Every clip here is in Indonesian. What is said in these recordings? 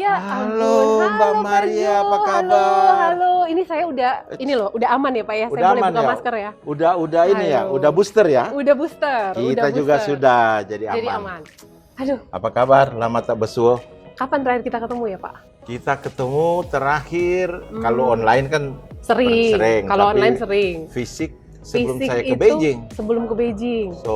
Ya Halo ampun, Mbak halo Pak Maria, Jo. apa kabar? Halo, halo. Ini saya udah aman ya Pak ya? Saya Udah boleh aman buka ya? masker ya? Udah ini ya, Halo. udah booster ya? Udah booster. Kita juga sudah jadi Jadi aman. aman. Aduh, Apa kabar? Lama tak besuh. kapan terakhir kita ketemu ya Pak? Kita ketemu terakhir kalau online kan Sering. Kalau tapi online sering. Fisik sebelum Fisik saya ke itu Beijing. Sebelum ke Beijing. So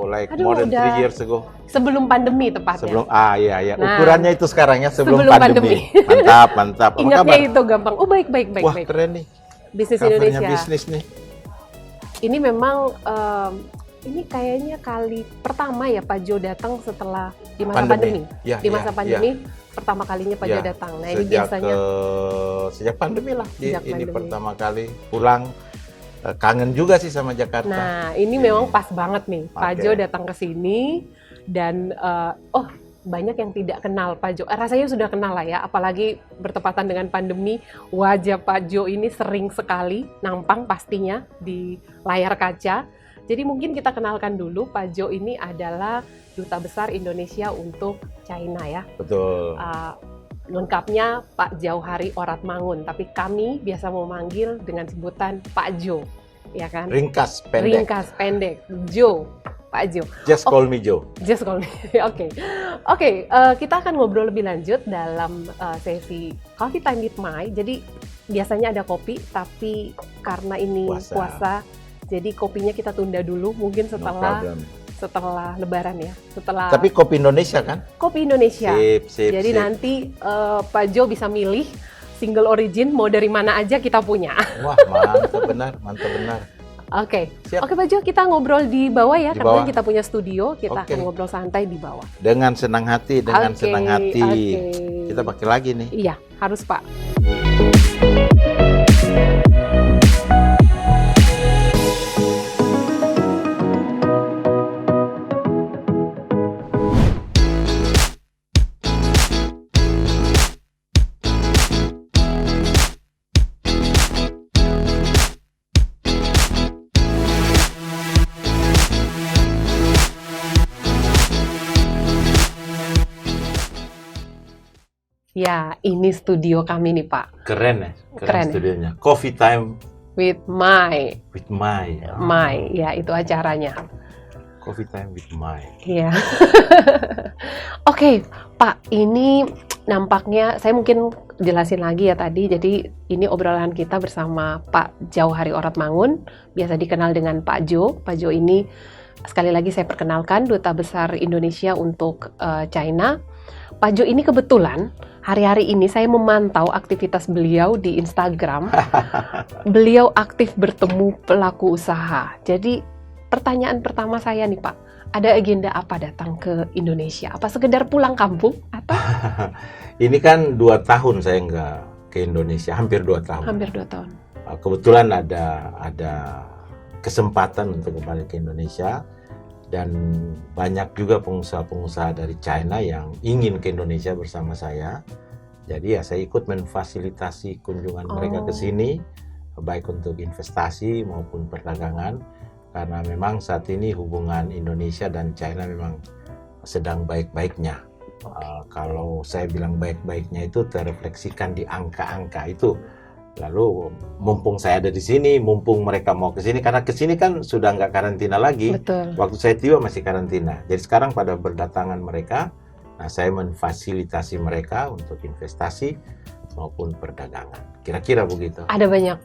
like Aduh, more than udah 3 years ago. Sebelum pandemi tepatnya. Iya. Nah, Ukurannya itu sekarang ya sebelum sebelum pandemi. pandemi. Mantap. Apa Ingatnya kabar? itu gampang. Oh baik. Wah, keren nih. Bisnis Covernya Indonesia. bisnis nih. Ini memang ini kayaknya kali pertama ya Pak Jo datang setelah di masa pandemi. Ya, Di masa ya, pandemi pertama kalinya Pak Jo Ya, datang. Nah ini biasanya sejak pandemi lah. Sejak Ini pandemi. pertama kali pulang. Kangen juga sih sama Jakarta. Nah ini memang pas banget nih Pak Oke. Jo datang ke sini dan banyak yang tidak kenal Pak Jo. Rasanya sudah kenal lah ya, apalagi bertepatan dengan pandemi. Wajah Pak Jo ini sering sekali nampang pastinya di layar kaca. Jadi mungkin kita kenalkan dulu, Pak Jo ini adalah Duta Besar Indonesia untuk China ya. Betul. Lengkapnya Pak Jauhari Oratmangun, tapi kami biasa memanggil dengan sebutan Pak Jo, ya kan? Ringkas, pendek. Ringkas, pendek, Jo, Pak Jo. Just call me Joe. Just call me. Oke, kita akan ngobrol lebih lanjut dalam sesi Coffee Time with Mai. Jadi biasanya ada kopi, tapi karena ini puasa, jadi kopinya kita tunda dulu, mungkin No setelah problem. Lebaran ya. Tapi kopi Indonesia kan? Kopi Indonesia. Sip. Jadi nanti Pak Jo bisa milih single origin mau dari mana aja kita punya. Wah, mantap benar. Oke. Siap. Oke Pak Jo, kita ngobrol di bawah ya, Di karena bawah. kita punya studio, kita Oke. akan ngobrol santai di bawah. Dengan senang hati, senang hati. Oke. Kita pakai lagi nih. Iya, harus Pak. Ya, ini studio kami nih Pak. Keren ya? Keren ya? studionya. Coffee Time With Mai. with Mai. Mai, ya itu acaranya. Coffee Time with Mai. Iya. Oke, Pak, ini nampaknya saya mungkin jelasin lagi ya tadi. Jadi ini obrolan kita bersama Pak Jauhari Oratmangun, biasa dikenal dengan Pak Jo. Pak Jo ini sekali lagi saya perkenalkan Duta Besar Indonesia untuk China. Pak Jo ini kebetulan hari-hari ini saya memantau aktivitas beliau di Instagram. Beliau aktif bertemu pelaku usaha. Jadi pertanyaan pertama saya nih Pak, ada agenda apa datang ke Indonesia? Apa sekedar pulang kampung atau? Ini kan 2 tahun saya nggak ke Indonesia, hampir 2 tahun. Hampir 2 tahun. Kebetulan ada kesempatan untuk kembali ke Indonesia dan banyak juga pengusaha-pengusaha dari China yang ingin ke Indonesia bersama saya. Jadi ya saya ikut memfasilitasi kunjungan mereka ke sini, baik untuk investasi maupun perdagangan. Karena memang saat ini hubungan Indonesia dan China memang sedang baik-baiknya. Kalau saya bilang baik-baiknya itu terrefleksikan di angka-angka itu. Lalu mumpung saya ada di sini, mumpung mereka mau ke sini, karena ke sini kan sudah nggak karantina lagi. Betul. Waktu saya tiba masih karantina. Jadi sekarang pada berdatangan mereka, nah saya memfasilitasi mereka untuk investasi maupun perdagangan. Kira-kira begitu. Ada banyak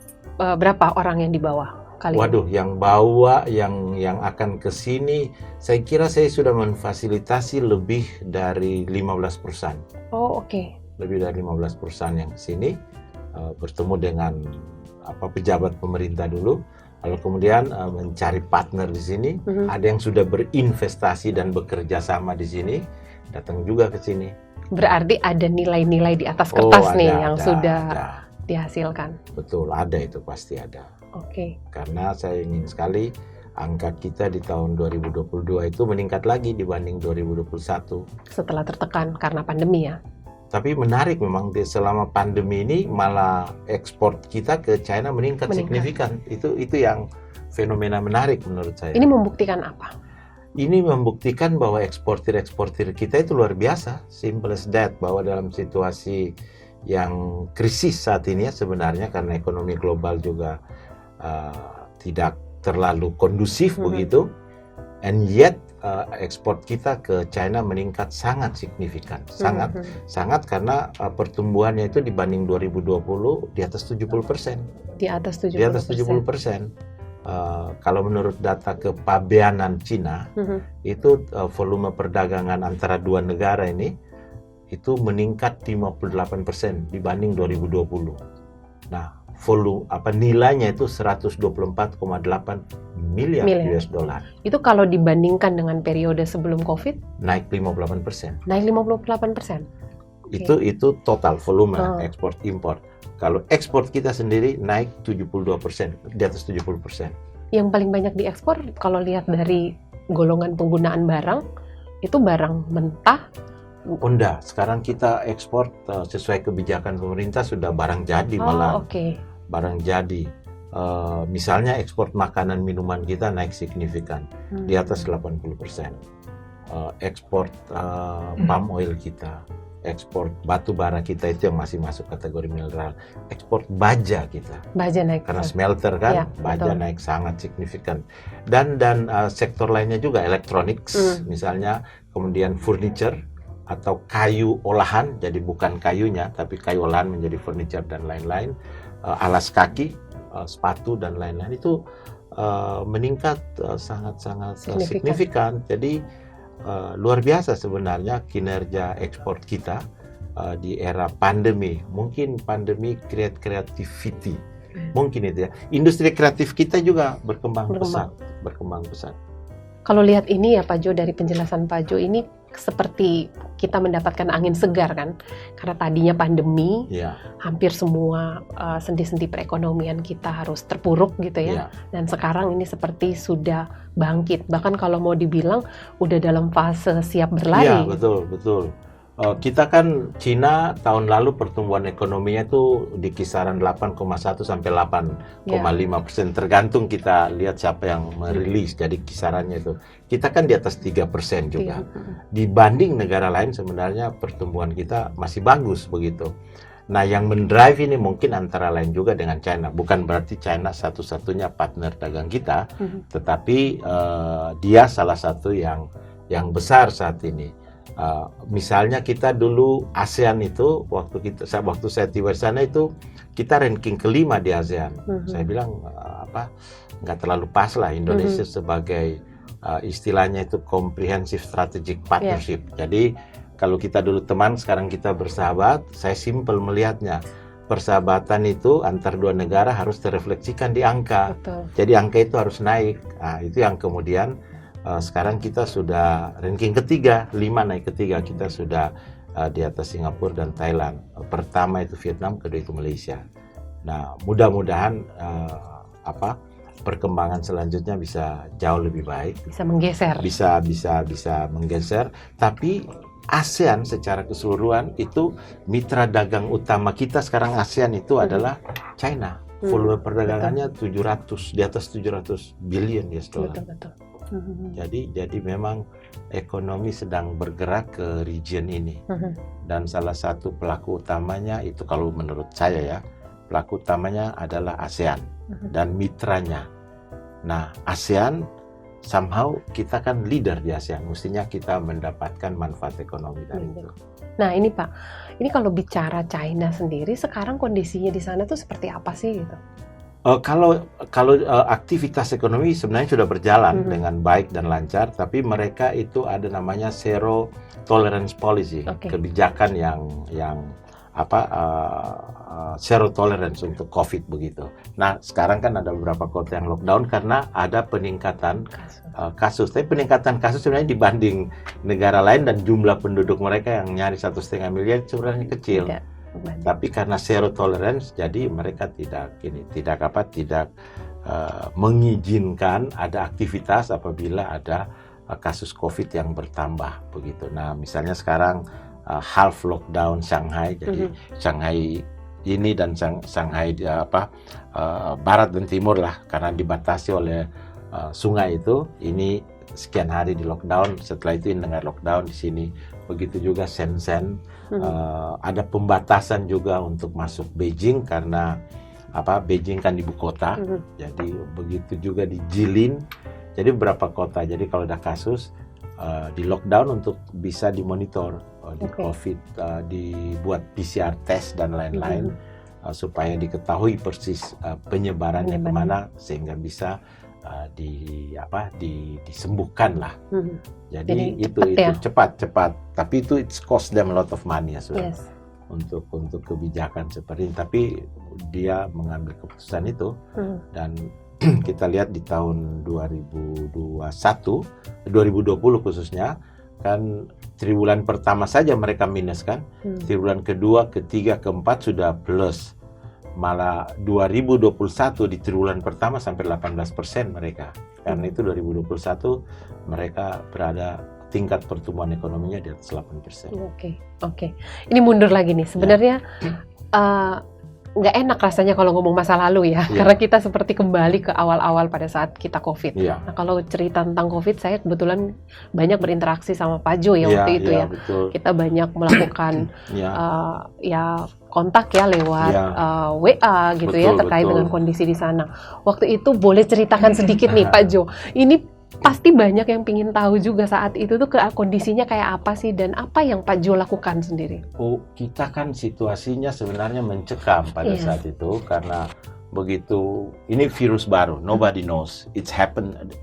berapa orang yang dibawa kali ini? Waduh, yang bawa, yang akan ke sini, saya kira saya sudah memfasilitasi lebih dari 15 perusahaan. Oh, oke. Lebih dari 15 perusahaan yang ke sini, bertemu dengan pejabat pemerintah dulu, lalu kemudian mencari partner di sini. Ada yang sudah berinvestasi dan bekerja sama di sini, datang juga ke sini. Berarti ada nilai-nilai di atas kertas nih yang sudah ada. dihasilkan. Betul, ada itu pasti ada. Oke. Karena saya ingin sekali angka kita di tahun 2022 itu meningkat lagi dibanding 2021. Setelah tertekan karena pandemi ya. Tapi menarik memang selama pandemi ini malah ekspor kita ke China meningkat signifikan. Itu yang fenomena menarik menurut saya. Ini membuktikan apa? Ini membuktikan bahwa eksportir kita itu luar biasa, simple as that, bahwa dalam situasi yang krisis saat ini ya sebenarnya karena ekonomi global juga tidak terlalu kondusif begitu, and yet ekspor kita ke China meningkat sangat signifikan, sangat karena pertumbuhannya itu dibanding 2020 di atas 70%. Di atas 70%. Di atas 70%. Kalau menurut data kepabeanan Cina, itu volume perdagangan antara dua negara ini itu meningkat 58% dibanding 2020. Nah, nilainya itu 124,8 miliar US dollar. Itu kalau dibandingkan dengan periode sebelum COVID? Naik 58%. Naik 58%? Itu total volume ekspor impor. Kalau ekspor kita sendiri naik 72%, di atas 70%. Yang paling banyak diekspor kalau lihat dari golongan penggunaan barang, itu barang mentah. Enggak, sekarang kita ekspor sesuai kebijakan pemerintah sudah barang jadi malah. Barang jadi. Misalnya ekspor makanan minuman kita naik signifikan, di atas 80%. Ekspor palm oil kita, ekspor batu bara kita itu yang masih masuk kategori mineral, ekspor baja kita. Baja naik. Karena smelter kan, ya, baja betul. Naik sangat signifikan. Dan sektor lainnya juga, electronics misalnya, kemudian furniture atau kayu olahan, jadi bukan kayunya, tapi kayu olahan menjadi furniture dan lain-lain, alas kaki, sepatu dan lain-lain itu meningkat sangat-sangat signifikan. Jadi luar biasa sebenarnya kinerja ekspor kita di era pandemi. Mungkin pandemi create creativity, mungkin itu ya. Industri kreatif kita juga berkembang pesat. Kalau lihat ini ya Pak Jo, dari penjelasan Pak Jo ini seperti kita mendapatkan angin segar kan, karena tadinya pandemi, hampir semua sendi-sendi perekonomian kita harus terpuruk gitu ya, dan sekarang ini seperti sudah bangkit, bahkan kalau mau dibilang udah dalam fase siap berlari. Iya, betul. Kita kan Cina tahun lalu pertumbuhan ekonominya itu di kisaran 8,1 sampai 8,5%, tergantung kita lihat siapa yang merilis, jadi kisarannya itu. Kita kan di atas 3% juga. Dibanding negara lain sebenarnya pertumbuhan kita masih bagus begitu. Nah, yang mendrive ini mungkin antara lain juga dengan China. Bukan berarti China satu-satunya partner dagang kita, tetapi dia salah satu yang besar saat ini. Misalnya kita dulu ASEAN itu waktu saya tiba di sana itu kita ranking kelima di ASEAN. Saya bilang nggak terlalu pas lah Indonesia sebagai istilahnya itu comprehensive strategic partnership. Jadi kalau kita dulu teman, sekarang kita bersahabat. Saya simpel melihatnya. Persahabatan itu antar dua negara harus terrefleksikan di angka. Betul. Jadi angka itu harus naik. Nah, itu yang kemudian sekarang kita sudah ranking ketiga, 5 naik ketiga, kita sudah di atas Singapura dan Thailand. Pertama itu Vietnam, kedua itu Malaysia. Nah, mudah-mudahan perkembangan selanjutnya bisa jauh lebih baik. Bisa menggeser. Bisa menggeser. Tapi ASEAN secara keseluruhan itu mitra dagang utama kita sekarang ASEAN itu adalah China. Volume perdagangannya 700, di atas 700 billion US dollar. Betul. Jadi memang ekonomi sedang bergerak ke region ini, dan salah satu pelaku utamanya itu kalau menurut saya ya, pelaku utamanya adalah ASEAN dan mitranya. Nah, ASEAN somehow kita kan leader di ASEAN, mestinya kita mendapatkan manfaat ekonomi dari itu. Nah ini Pak, ini kalau bicara China sendiri sekarang kondisinya di sana tuh seperti apa sih gitu? Kalau aktivitas ekonomi sebenarnya sudah berjalan dengan baik dan lancar, tapi mereka itu ada namanya zero tolerance policy, kebijakan yang zero tolerance untuk COVID begitu. Nah, sekarang kan ada beberapa kota yang lockdown karena ada peningkatan kasus. Tapi peningkatan kasus sebenarnya dibanding negara lain dan jumlah penduduk mereka yang nyaris 1,5 miliar sebenarnya kecil. Tapi karena zero tolerance, jadi mereka tidak mengizinkan ada aktivitas apabila ada kasus COVID yang bertambah begitu. Nah, misalnya sekarang half lockdown Shanghai, jadi Shanghai ini dan Shanghai barat dan timur lah, karena dibatasi oleh sungai itu. Ini sekian hari di lockdown, setelah itu Indengar lockdown di sini. Begitu juga Shenzhen, ada pembatasan juga untuk masuk Beijing karena Beijing kan ibu kota, jadi begitu juga di Jilin, jadi beberapa kota. Jadi kalau ada kasus di lockdown untuk bisa dimonitor di COVID, dibuat PCR test dan lain-lain supaya diketahui persis penyebarannya kemana sehingga bisa disembuhkan lah. Jadi itu cepat. Tapi itu it's cost them a lot of money ya sudah. Yes. Untuk kebijakan seperti ini, tapi dia mengambil keputusan itu dan kita lihat di tahun 2020 khususnya kan triwulan pertama saja mereka minus kan, triwulan kedua, ketiga, keempat sudah plus, malah 2021 di triwulan pertama sampai 18% mereka, karena itu 2021 mereka berada tingkat pertumbuhan ekonominya di atas 8%. Oke. Ini mundur lagi nih. Sebenarnya nggak enak rasanya kalau ngomong masa lalu ya, karena kita seperti kembali ke awal-awal pada saat kita COVID. Nah, kalau cerita tentang COVID, saya kebetulan banyak berinteraksi sama Pak Jo ya waktu itu ya. Betul. Kita banyak melakukan kontak ya lewat WA gitu terkait dengan kondisi di sana. Waktu itu boleh ceritakan sedikit nih Pak Jo. Ini pasti banyak yang pingin tahu juga saat itu tuh kondisinya kayak apa sih dan apa yang Pak Jo lakukan sendiri? Kita kan situasinya sebenarnya mencekam pada saat itu karena begitu ini virus baru, nobody knows,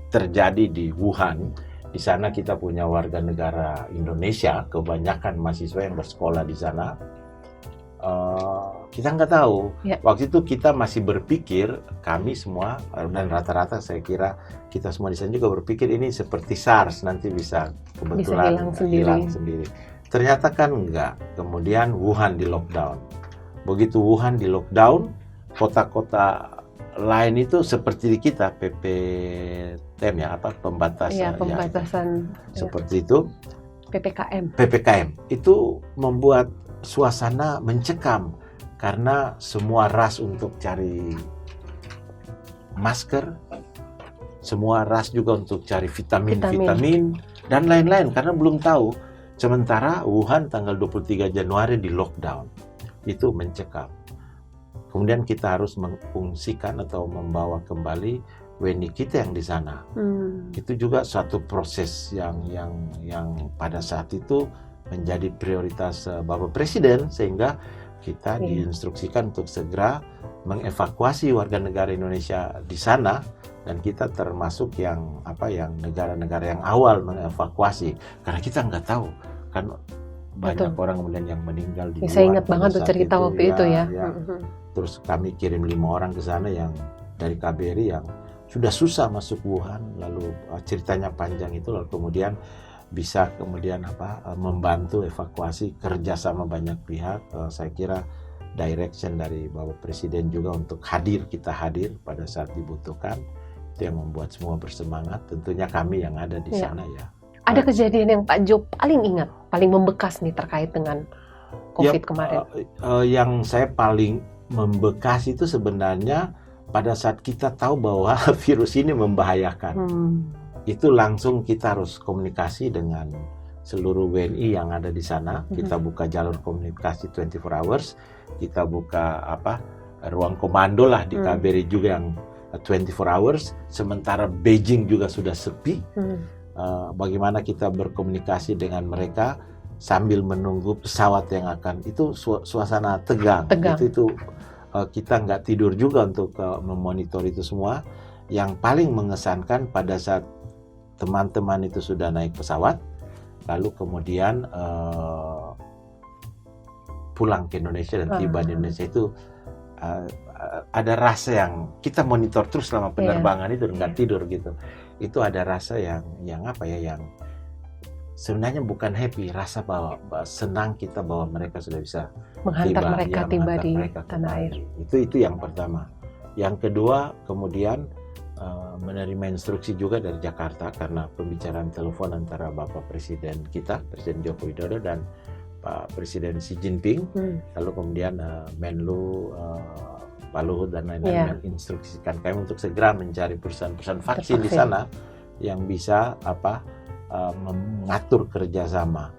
terjadi di Wuhan. Di sana kita punya warga negara Indonesia, kebanyakan mahasiswa yang bersekolah di sana. Kita nggak tahu. Waktu itu kita masih berpikir, kami semua dan rata-rata saya kira kita semua di sana juga berpikir ini seperti SARS, nanti bisa kebetulan hilang sendiri. Ternyata kan enggak. Kemudian Wuhan di lockdown. Begitu Wuhan di lockdown, kota-kota lain itu seperti di kita PPTM pembatasan seperti itu. PPKM itu membuat suasana mencekam karena semua rush untuk cari masker, semua rush juga untuk cari vitamin dan lain-lain karena belum tahu. Sementara Wuhan tanggal 23 Januari di lockdown, itu mencekam. Kemudian kita harus mengfungsikan atau membawa kembali WNI kita yang di sana. Itu juga suatu proses yang pada saat itu menjadi prioritas Bapak Presiden, sehingga kita diinstruksikan untuk segera mengevakuasi warga negara Indonesia di sana, dan kita termasuk yang negara-negara yang awal mengevakuasi karena kita nggak tahu kan banyak orang kemudian yang meninggal di luar. Saya ingat banget tuh cerita waktu itu ya. Terus kami kirim 5 orang ke sana yang dari KBRI yang sudah susah masuk Wuhan, lalu ceritanya panjang itu, lalu kemudian bisa membantu evakuasi kerjasama banyak pihak. Saya kira direction dari Bapak Presiden juga untuk kita hadir pada saat dibutuhkan, itu yang membuat semua bersemangat. Tentunya kami yang ada di sana ya. Ada kejadian yang Pak Jo paling ingat, paling membekas nih terkait dengan COVID kemarin? Yang saya paling membekas itu sebenarnya pada saat kita tahu bahwa virus ini membahayakan. Itu langsung kita harus komunikasi dengan seluruh WNI yang ada di sana. Kita buka jalur komunikasi 24 hours. Kita buka ruang komando lah di KBRI juga yang 24 hours. Sementara Beijing juga sudah sepi. Bagaimana kita berkomunikasi dengan mereka sambil menunggu pesawat yang akan, itu suasana tegang. Itu kita nggak tidur juga untuk memonitor itu semua. Yang paling mengesankan pada saat teman-teman itu sudah naik pesawat, lalu kemudian pulang ke Indonesia dan tiba di Indonesia, itu ada rasa yang kita monitor terus selama penerbangan itu nggak tidur gitu. Itu ada rasa yang sebenarnya bukan happy, rasa bahwa senang kita bahwa mereka sudah bisa menghantar mereka tiba di tanah air. Itu yang pertama. Yang kedua, kemudian menerima instruksi juga dari Jakarta karena pembicaraan telepon antara Bapak Presiden kita, Presiden Joko Widodo, dan Pak Presiden Xi Jinping. Lalu kemudian Menlu, Pak Luhut dan lain-lain menginstruksikan kami untuk segera mencari perusahaan-perusahaan vaksin di sana yang bisa mengatur kerjasama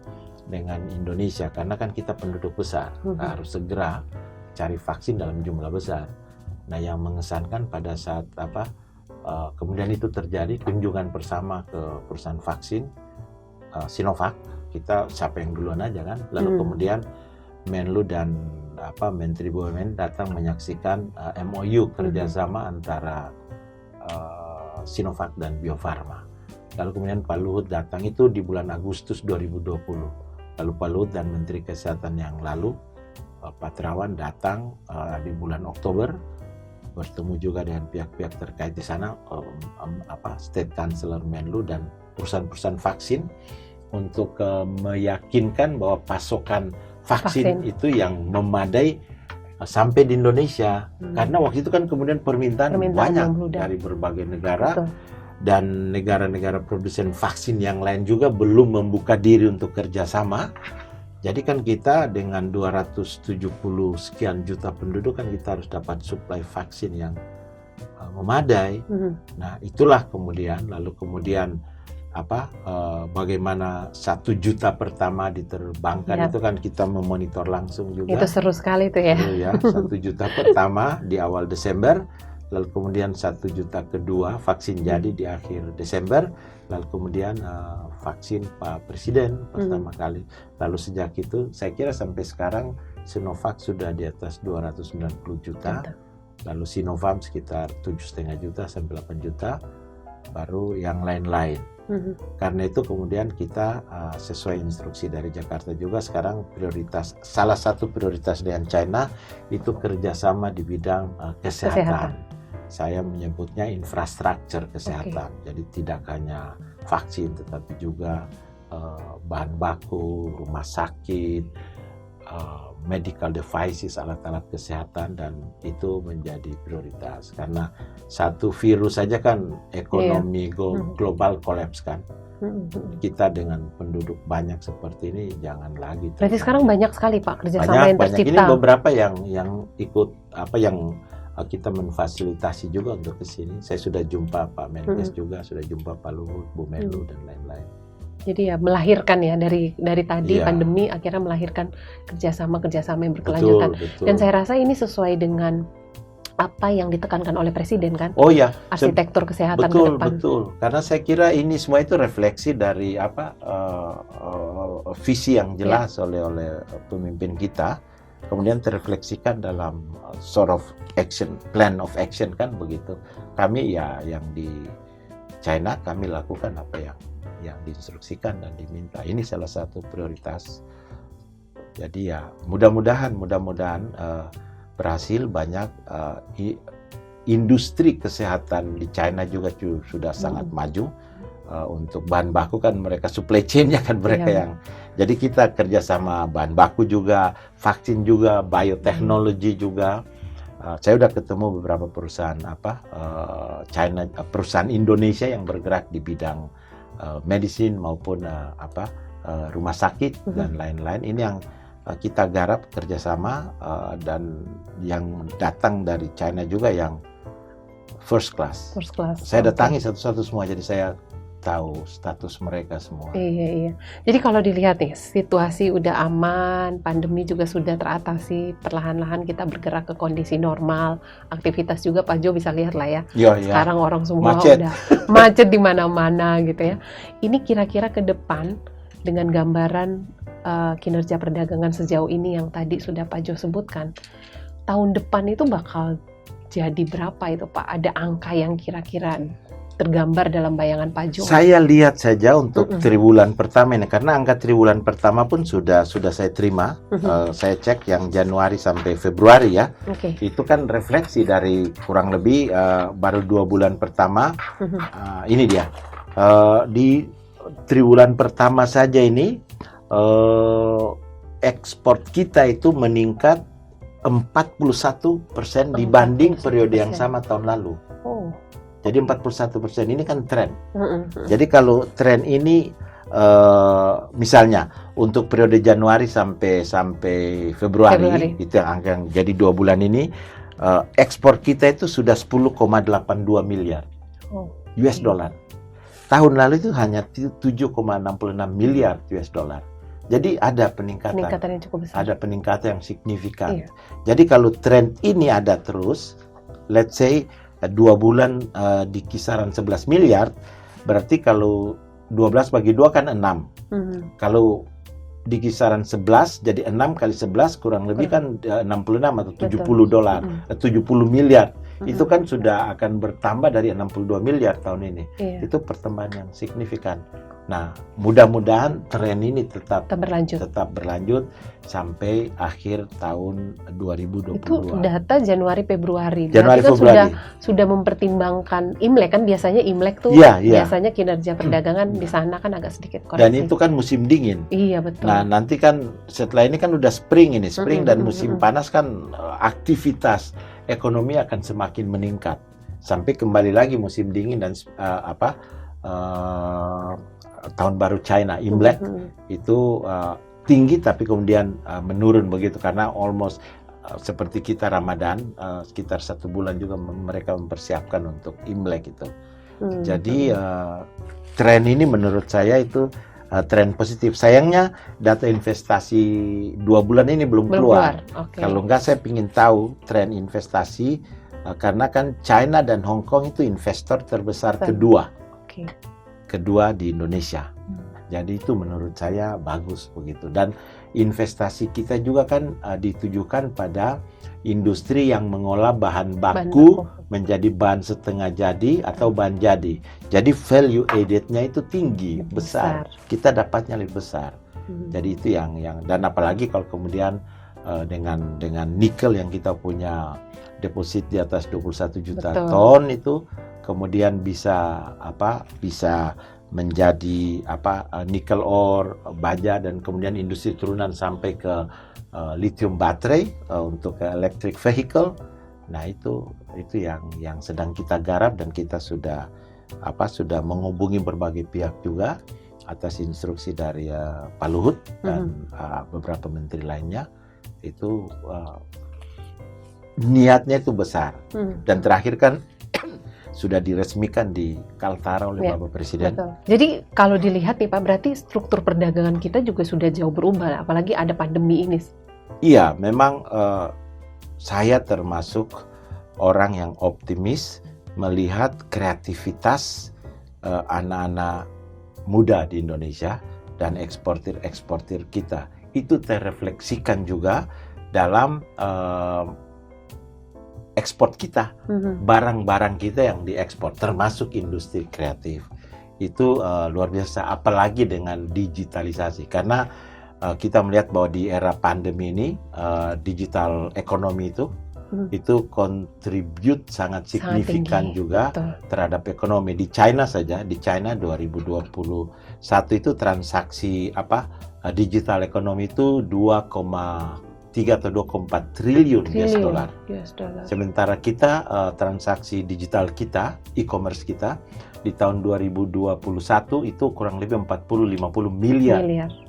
dengan Indonesia, karena kan kita penduduk besar, harus segera cari vaksin dalam jumlah besar. Nah, yang mengesankan pada saat kemudian itu terjadi kunjungan bersama ke perusahaan vaksin Sinovac, kita siapa yang duluan aja kan, lalu kemudian Menlu dan Menteri BUMN datang menyaksikan MOU kerjasama antara Sinovac dan Bio Farma. Lalu kemudian Pak Luhut datang itu di bulan Agustus 2020. Lalu Pak Luhut dan Menteri Kesehatan yang lalu, Pak Terawan datang di bulan Oktober, bertemu juga dengan pihak-pihak terkait di sana, State Councilor Menlu dan perusahaan-perusahaan vaksin untuk meyakinkan bahwa pasokan vaksin itu yang memadai sampai di Indonesia. Karena waktu itu kan kemudian permintaan banyak dari berbagai negara. Betul. Dan negara-negara produsen vaksin yang lain juga belum membuka diri untuk kerjasama. Jadi kan kita dengan 270 sekian juta penduduk kan kita harus dapat suplai vaksin yang memadai. Nah, itulah kemudian, lalu kemudian bagaimana 1 juta pertama diterbangkan, itu kan kita memonitor langsung juga. Itu seru sekali tuh ya. Ya, 1 juta pertama di awal Desember. Lalu kemudian 1 juta kedua vaksin jadi di akhir Desember, lalu kemudian vaksin Pak Presiden pertama kali. Lalu sejak itu saya kira sampai sekarang Sinovac sudah di atas 290 juta, lalu Sinovac sekitar 7,5 juta sampai 8 juta, baru yang lain-lain. Karena itu kemudian kita sesuai instruksi dari Jakarta juga sekarang salah satu prioritas dengan China itu kerjasama di bidang kesehatan. Saya menyebutnya infrastruktur kesehatan. Jadi tidak hanya vaksin, tetapi juga bahan baku, rumah sakit, medical devices, alat-alat kesehatan, dan itu menjadi prioritas. Karena satu virus saja kan ekonomi global kolaps kan. Kita dengan penduduk banyak seperti ini jangan lagi. Berarti sekarang banyak sekali Pak kerjasama yang tercipta. Ini beberapa yang ikut yang kita memfasilitasi juga untuk ke sini. Saya sudah jumpa Pak Menkes juga, sudah jumpa Pak Luhut, Bu Menlu dan lain-lain. Jadi ya melahirkan ya dari tadi pandemi akhirnya melahirkan kerjasama yang berkelanjutan. Betul. Dan saya rasa ini sesuai dengan apa yang ditekankan oleh Presiden kan? Oh ya, arsitektur kesehatan betul, ke depan. Betul. Karena saya kira ini semua itu refleksi dari visi yang jelas oleh pemimpin kita. Kemudian terrefleksikan dalam sort of plan of action kan begitu. Kami ya yang di China kami lakukan apa yang diinstruksikan dan diminta. Ini salah satu prioritas. Jadi ya mudah-mudahan berhasil. Banyak industri kesehatan di China juga sudah sangat maju. Untuk bahan baku kan mereka supply chain-nya kan mereka yang, jadi kita kerjasama bahan baku juga, vaksin juga, bioteknologi juga. Saya udah ketemu beberapa perusahaan China, perusahaan Indonesia yang bergerak di bidang medicine maupun rumah sakit dan lain-lain. Ini yang kita garap kerjasama dan yang datang dari China juga yang first class. Saya datangi satu-satu semua, jadi saya tahu status mereka semua. Iya. Jadi kalau dilihat nih, situasi udah aman, pandemi juga sudah teratasi, perlahan-lahan kita bergerak ke kondisi normal, aktivitas juga Pak Jo bisa lihat lah ya. Sekarang orang semua udah macet di mana-mana gitu ya. Ini kira-kira ke depan dengan gambaran kinerja perdagangan sejauh ini yang tadi sudah Pak Jo sebutkan, tahun depan itu bakal jadi berapa itu Pak? Ada angka yang kira-kira tergambar dalam bayangan Pak Jo? Saya lihat saja untuk triwulan pertama ini, karena angka triwulan pertama pun sudah saya terima. Saya cek yang Januari sampai Februari ya. Itu kan refleksi dari kurang lebih baru 2 bulan pertama. Ini dia. Di triwulan pertama saja ini ekspor kita itu meningkat 41% dibanding periode yang sama tahun lalu. Jadi 41% ini kan tren. Jadi kalau tren ini misalnya untuk periode Januari sampai Februari. Itu yang angka, jadi 2 bulan ini ekspor kita itu sudah 10,82 miliar US dollar. Tahun lalu itu hanya 7,66 miliar US dollar. Jadi ada peningkatan Peningkatan yang cukup besar. ada peningkatan yang signifikan. Iya. Jadi kalau tren ini ada terus, let's say 2 bulan di kisaran 11 miliar, berarti kalau 12 bagi 2 kan 6. Kalau di kisaran 11, jadi 6 kali 11 kurang lebih kan 66 atau 70 dolar, 70 miliar. Itu kan sudah akan bertambah dari 62 miliar tahun ini. Iya. Itu pertambahan yang signifikan. Nah, mudah-mudahan tren ini tetap berlanjut sampai akhir tahun 2022. Itu data Januari Februari. Januari Berarti Februari. sudah mempertimbangkan Imlek kan, biasanya Imlek tuh Iya. biasanya kinerja perdagangan di sana kan agak sedikit koreksi. Dan itu kan musim dingin. Iya, betul. Nah, nanti kan setelah ini kan udah spring ini, dan musim panas kan aktivitas ekonomi akan semakin meningkat sampai kembali lagi musim dingin dan tahun baru China, Imlek itu tinggi tapi kemudian menurun begitu karena almost seperti kita Ramadan sekitar 1 bulan juga mereka mempersiapkan untuk Imlek itu. Jadi tren ini menurut saya itu tren positif. Sayangnya data investasi 2 bulan ini belum keluar. Okay. Kalau enggak saya ingin tahu tren investasi karena kan China dan Hong Kong itu investor terbesar kedua. Okay. Kedua di Indonesia. Jadi itu menurut saya bagus begitu. Dan investasi kita juga kan ditujukan pada industri yang mengolah bahan baku menjadi bahan setengah jadi atau bahan jadi. Jadi value added-nya itu tinggi, besar. Kita dapatnya lebih besar. Jadi itu yang dan apalagi kalau kemudian dengan nikel yang kita punya deposit di atas 21 juta ton itu kemudian bisa menjadi nikel ore, baja dan kemudian industri turunan sampai ke lithium baterai untuk electric vehicle. Nah, itu yang sedang kita garap dan kita sudah menghubungi berbagai pihak juga atas instruksi dari Pak Luhut dan beberapa menteri lainnya. Itu niatnya itu besar. Dan terakhir kan sudah diresmikan di Kaltara oleh Bapak Presiden. Betul. Jadi kalau dilihat nih Pak, berarti struktur perdagangan kita juga sudah jauh berubah, apalagi ada pandemi ini. Iya, memang saya termasuk orang yang optimis melihat kreativitas anak-anak muda di Indonesia dan eksportir kita. Itu terrefleksikan juga dalam ekspor kita, barang-barang kita yang diekspor, termasuk industri kreatif. Itu luar biasa, apalagi dengan digitalisasi. Karena kita melihat bahwa di era pandemi ini, digital ekonomi itu kontribut sangat signifikan juga terhadap ekonomi. Di China saja, di China 2021 itu transaksi digital ekonomi itu 2,3 atau 2,4 triliun US dollar. Sementara kita transaksi digital kita, e-commerce kita di tahun 2021 itu kurang lebih 40-50 miliar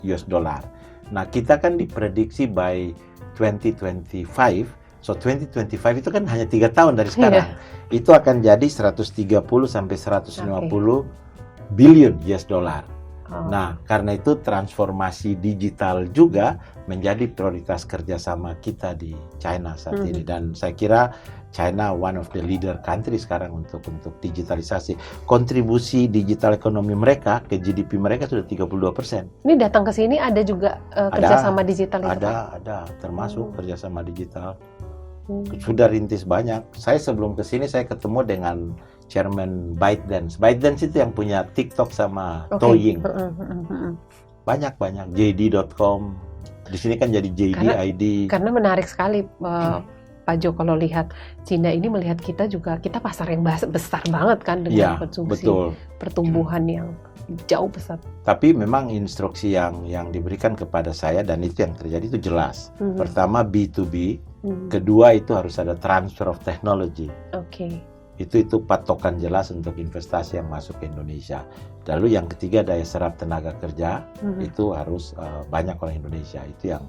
US dollar. Nah, kita kan diprediksi by 2025, so 2025 itu kan hanya 3 tahun dari sekarang. Itu akan jadi 130 sampai 150 billion US dollar. Nah, karena itu transformasi digital juga menjadi prioritas kerjasama kita di China saat ini. Dan saya kira China one of the leader country sekarang untuk digitalisasi. Kontribusi digital ekonomi mereka ke GDP mereka sudah 32%. Ini datang ke sini ada juga kerjasama digital itu? Ada, termasuk kerjasama digital. Sudah rintis banyak. Saya sebelum ke sini saya ketemu dengan Chairman ByteDance. ByteDance itu yang punya TikTok sama Douyin. Banyak JD.com. Di sini kan jadi JD.ID. Karena menarik sekali Pak Jo, kalau lihat Cina ini melihat kita juga, kita pasar yang besar banget kan dengan konsumsi pertumbuhan yang jauh besar. Tapi memang instruksi yang diberikan kepada saya dan itu yang terjadi itu jelas. Pertama B2B, kedua itu harus ada transfer of technology. Itu patokan jelas untuk investasi yang masuk ke Indonesia. Lalu yang ketiga daya serap tenaga kerja, itu harus banyak orang Indonesia. Itu yang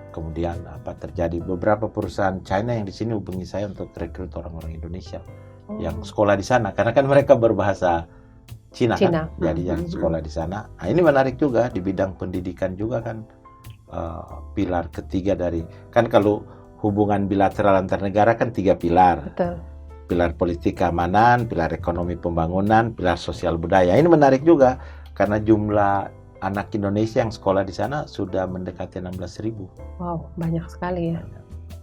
kemudian terjadi. Beberapa perusahaan China yang di sini hubungi saya untuk rekrut orang-orang Indonesia yang sekolah di sana, karena kan mereka berbahasa Cina Cina. kan, jadi yang sekolah di sana. Nah, ini menarik juga di bidang pendidikan juga kan, pilar ketiga dari, kan kalau hubungan bilateral antar negara kan 3 pilar. Betul. Pilar politik keamanan, pilar ekonomi pembangunan, pilar sosial budaya. Ini menarik juga karena jumlah anak Indonesia yang sekolah di sana sudah mendekati 16.000. Wow, banyak sekali ya.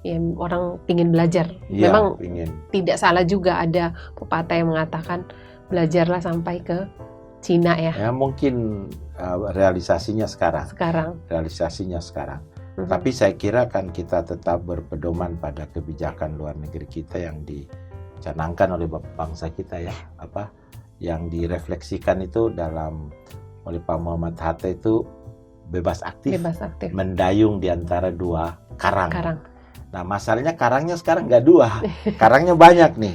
Ya, orang ingin belajar. Iya, Memang ingin. tidak salah juga ada pepatah yang mengatakan belajarlah sampai ke Cina ya. Ya mungkin realisasinya sekarang. Tapi saya kira kan kita tetap berpedoman pada kebijakan luar negeri kita yang dicanangkan oleh bangsa kita ya, yang direfleksikan itu oleh Pak Muhammad Hatta itu bebas aktif. Mendayung di antara 2 karang. Nah masalahnya karangnya sekarang nggak 2, karangnya banyak nih.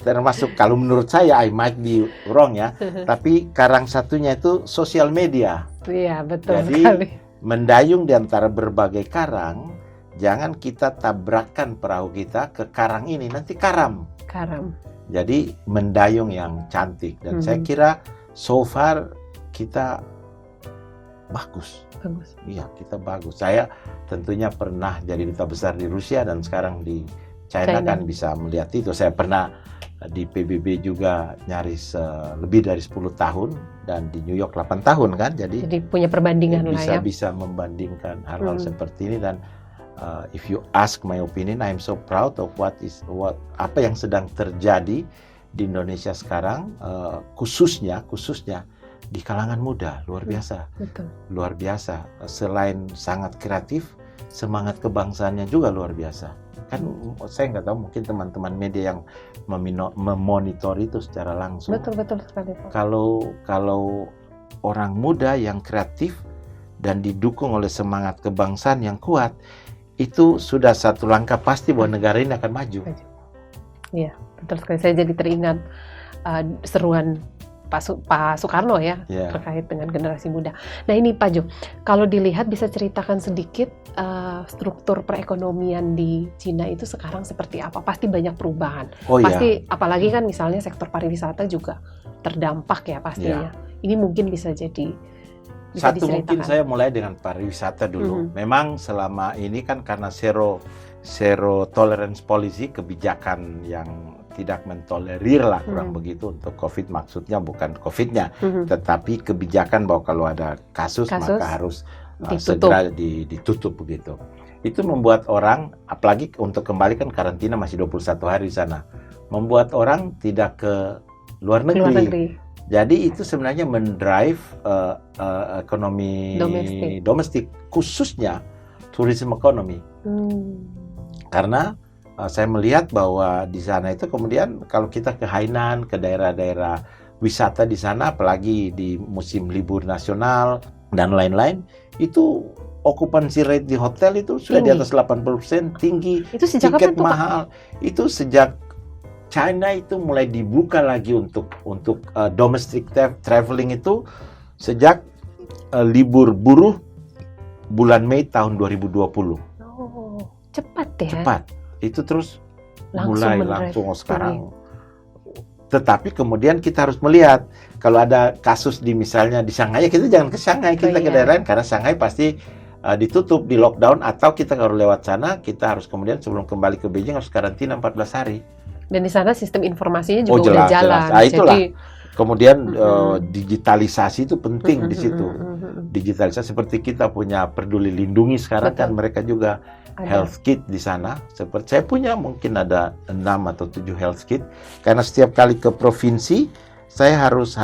Termasuk kalau menurut saya, I might be wrong ya, tapi karang satunya itu sosial media. Iya betul. Jadi sekali. Mendayung di antara berbagai karang, jangan kita tabrakkan perahu kita ke karang ini, nanti karam. Jadi mendayung yang cantik, dan saya kira so far kita bagus. Iya, kita bagus. Saya tentunya pernah jadi duta besar di Rusia dan sekarang di China. Kan bisa melihat itu. Saya pernah di PBB juga nyaris lebih dari 10 tahun dan di New York 8 tahun kan. Jadi punya perbandingan lah ya. Bisa membandingkan hal-hal seperti ini, dan if you ask my opinion, I'm so proud of apa yang sedang terjadi di Indonesia sekarang, khususnya di kalangan muda, luar biasa. Betul. Luar biasa. Selain sangat kreatif, semangat kebangsaannya juga luar biasa. Kan saya nggak tahu, mungkin teman-teman media yang memonitor itu secara langsung. Betul sekali Pak. Kalau orang muda yang kreatif dan didukung oleh semangat kebangsaan yang kuat, itu sudah satu langkah pasti bahwa negara ini akan maju. Iya, betul sekali. Saya jadi teringat seruan Pak Soekarno ya, terkait dengan generasi muda. Nah ini Pak Jo, kalau dilihat bisa ceritakan sedikit struktur perekonomian di Cina itu sekarang seperti apa? Pasti banyak perubahan. Pasti apalagi kan misalnya sektor pariwisata juga terdampak ya pastinya. Ini mungkin bisa diceritakan. Mungkin saya mulai dengan pariwisata dulu. Memang selama ini kan karena zero tolerance policy, kebijakan yang tidak mentolerir lah kurang begitu untuk COVID, maksudnya bukan COVID-nya, tetapi kebijakan bahwa kalau ada kasus maka harus segera ditutup begitu. Itu membuat orang, apalagi untuk kembali kan karantina masih 21 hari di sana, membuat orang tidak ke luar negeri. Jadi itu sebenarnya mendrive ekonomi domestik, khususnya tourism economy. Karena saya melihat bahwa di sana itu kemudian kalau kita ke Hainan, ke daerah-daerah wisata di sana, apalagi di musim libur nasional dan lain-lain, itu occupancy rate di hotel itu sudah di atas 80%, tinggi. Itu sejak tiket kapan tuh, mahal. Pak? Itu sejak China itu mulai dibuka lagi untuk domestic traveling itu sejak libur buruh bulan Mei tahun 2020. Oh, cepat ya? Cepat. Itu terus langsung sekarang. Tetapi kemudian kita harus melihat kalau ada kasus misalnya di Shanghai, kita jangan ke Shanghai, kita ke daerah lain, karena Shanghai pasti ditutup, di lockdown, atau kita kalau lewat sana kita harus kemudian sebelum kembali ke Beijing harus karantina 14 hari. Dan di sana sistem informasinya juga udah jalan. Itulah. Kemudian digitalisasi itu penting di situ. Digitalisasi seperti kita punya Peduli Lindungi sekarang. Betul. Kan mereka juga ada health kit di sana. Seperti saya punya mungkin ada 6 atau 7 health kit, karena setiap kali ke provinsi saya harus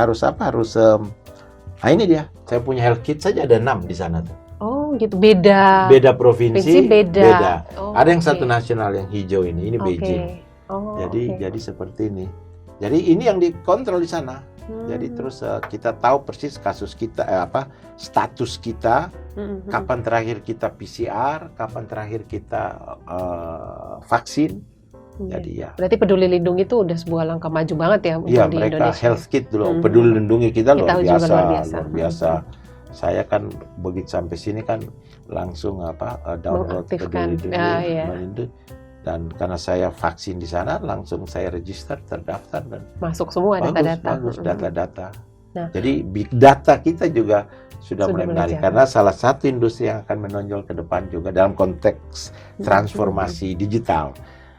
ini dia. Saya punya health kit saja ada 6 di sana tuh. Oh, gitu. Beda provinsi beda. Oh, ada yang satu nasional yang hijau ini Beijing. Jadi seperti ini. Jadi ini yang dikontrol di sana. Jadi terus kita tahu persis kasus kita, status kita, kapan terakhir kita PCR, kapan terakhir kita vaksin. Jadi ya. Berarti Peduli Lindungi itu udah sebuah langkah maju banget ya untuk di mereka Indonesia. Health kit dulu, Peduli Lindungi kita luar biasa. Saya kan begitu sampai sini kan langsung download Peduli Lindungi. Dan karena saya vaksin di sana, langsung saya register, terdaftar, dan masuk semua data-data. Bagus data-data. Nah, Jadi big data kita juga sudah sudah mulai mulai menarik jalan. karena salah satu industri yang akan menonjol ke depan juga dalam konteks transformasi digital.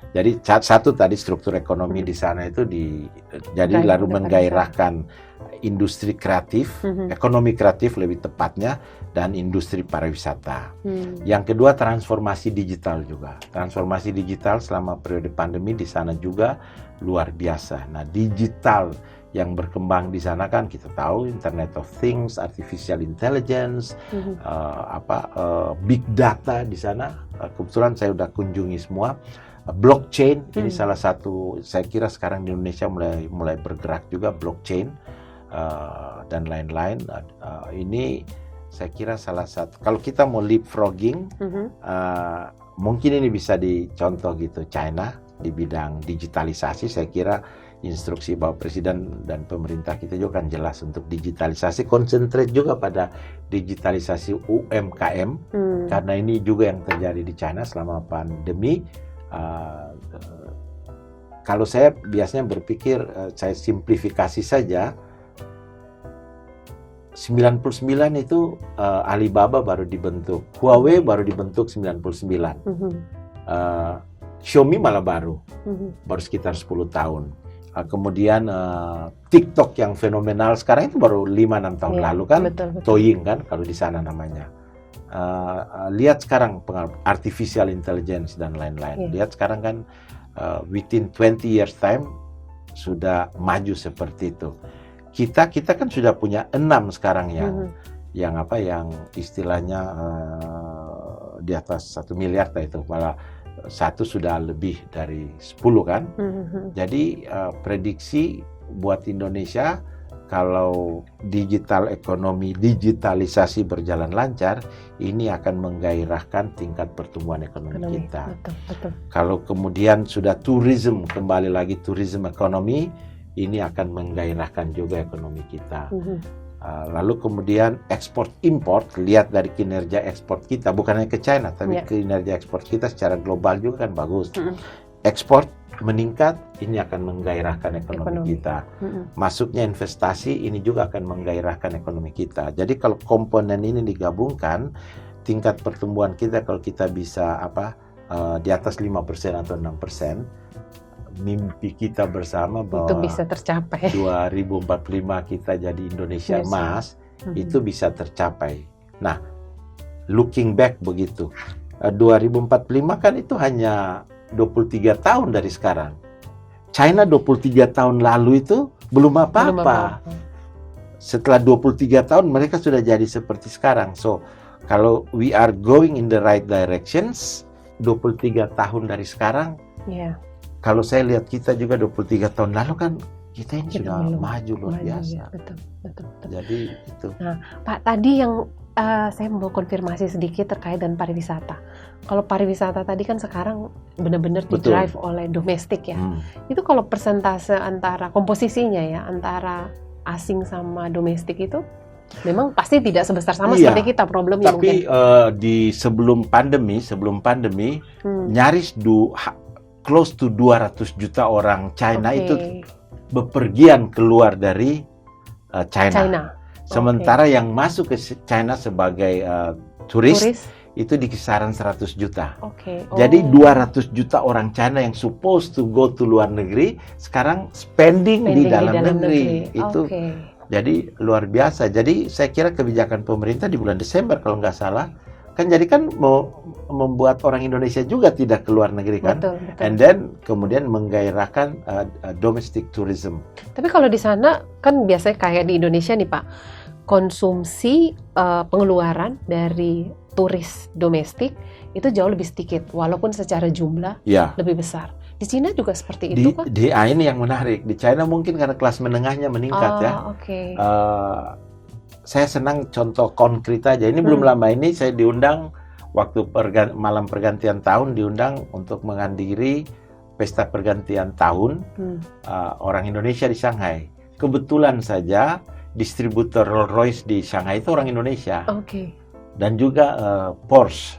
Jadi satu tadi struktur ekonomi di sana itu jadi Drive lalu oleh menggairahkan industri kreatif, ekonomi kreatif lebih tepatnya, dan industri pariwisata. Yang kedua transformasi digital juga. Transformasi digital selama periode pandemi di sana juga luar biasa. Nah, digital yang berkembang di sana kan kita tahu Internet of Things, Artificial Intelligence, Big Data di sana. Kebetulan saya udah kunjungi semua. Blockchain ini salah satu, saya kira sekarang di Indonesia mulai bergerak juga blockchain dan lain-lain. Ini saya kira salah satu. Kalau kita mau leapfrogging, mungkin ini bisa dicontoh gitu China di bidang digitalisasi. Saya kira instruksi Bapak Presiden dan pemerintah kita juga kan jelas untuk digitalisasi, konsentrate juga pada digitalisasi UMKM, karena ini juga yang terjadi di China selama pandemi. Kalau saya biasanya berpikir, saya simplifikasi saja, 99 itu Alibaba baru dibentuk, Huawei baru dibentuk 99, Xiaomi malah baru sekitar 10 tahun. Kemudian TikTok yang fenomenal sekarang itu baru 5-6 tahun lalu kan, betul. Douyin kan kalau di sana namanya. Lihat sekarang pengaruh artificial intelligence dan lain-lain. Lihat sekarang kan within 20 years time sudah maju seperti itu. Kita kan sudah punya 6 sekarang yang istilahnya di atas 1 miliar itu, malah satu sudah lebih dari 10 kan. Jadi prediksi buat Indonesia, kalau digital ekonomi, digitalisasi berjalan lancar, ini akan menggairahkan tingkat pertumbuhan ekonomi kita. Betul. Kalau kemudian sudah tourism, kembali lagi tourism ekonomi, ini akan menggairahkan juga ekonomi kita. Lalu kemudian ekspor import, lihat dari kinerja ekspor kita, bukan hanya ke China, tapi kinerja ekspor kita secara global juga kan bagus. Ekspor meningkat, ini akan menggairahkan ekonomi kita. Masuknya investasi, ini juga akan menggairahkan ekonomi kita. Jadi kalau komponen ini digabungkan, tingkat pertumbuhan kita kalau kita bisa di atas 5% atau 6%, mimpi kita bersama bahwa itu bisa tercapai. 2045 kita jadi Indonesia emas, itu bisa tercapai. Nah, looking back begitu. 2045 kan itu hanya 23 tahun dari sekarang. China 23 tahun lalu itu belum apa-apa. Setelah 23 tahun mereka sudah jadi seperti sekarang. So, kalau we are going in the right directions, 23 tahun dari sekarang, kalau saya lihat kita juga 23 tahun lalu kan, kita ini sudah maju luar biasa. Betul. Jadi itu. Nah, Pak, tadi yang saya mau konfirmasi sedikit terkait dengan pariwisata. Kalau pariwisata tadi kan sekarang benar-benar di-drive oleh domestik ya. Itu kalau persentase antara komposisinya ya, antara asing sama domestik itu memang pasti tidak sebesar sama seperti kita problemnya. Tapi di sebelum pandemi nyaris close to 200 juta orang China itu bepergian keluar dari China. Sementara yang masuk ke China sebagai turis itu di kisaran 100 juta. Jadi 200 juta orang China yang supposed to go to luar negeri sekarang spending di dalam negeri. Itu jadi luar biasa. Jadi saya kira kebijakan pemerintah di bulan Desember kalau nggak salah kan jadi kan mau membuat orang Indonesia juga tidak keluar negeri kan. Betul. And then kemudian menggairahkan domestic tourism. Tapi kalau di sana kan biasanya kayak di Indonesia nih Pak, konsumsi pengeluaran dari turis domestik itu jauh lebih sedikit, walaupun secara jumlah lebih besar. Di Cina juga seperti itu kan? Ini yang menarik. Di China mungkin karena kelas menengahnya meningkat ya. Saya senang contoh konkret aja. Ini belum lama ini saya diundang waktu malam pergantian tahun, diundang untuk menghadiri pesta pergantian tahun orang Indonesia di Shanghai. Kebetulan saja distributor Rolls-Royce di Shanghai itu orang Indonesia. Dan juga Porsche.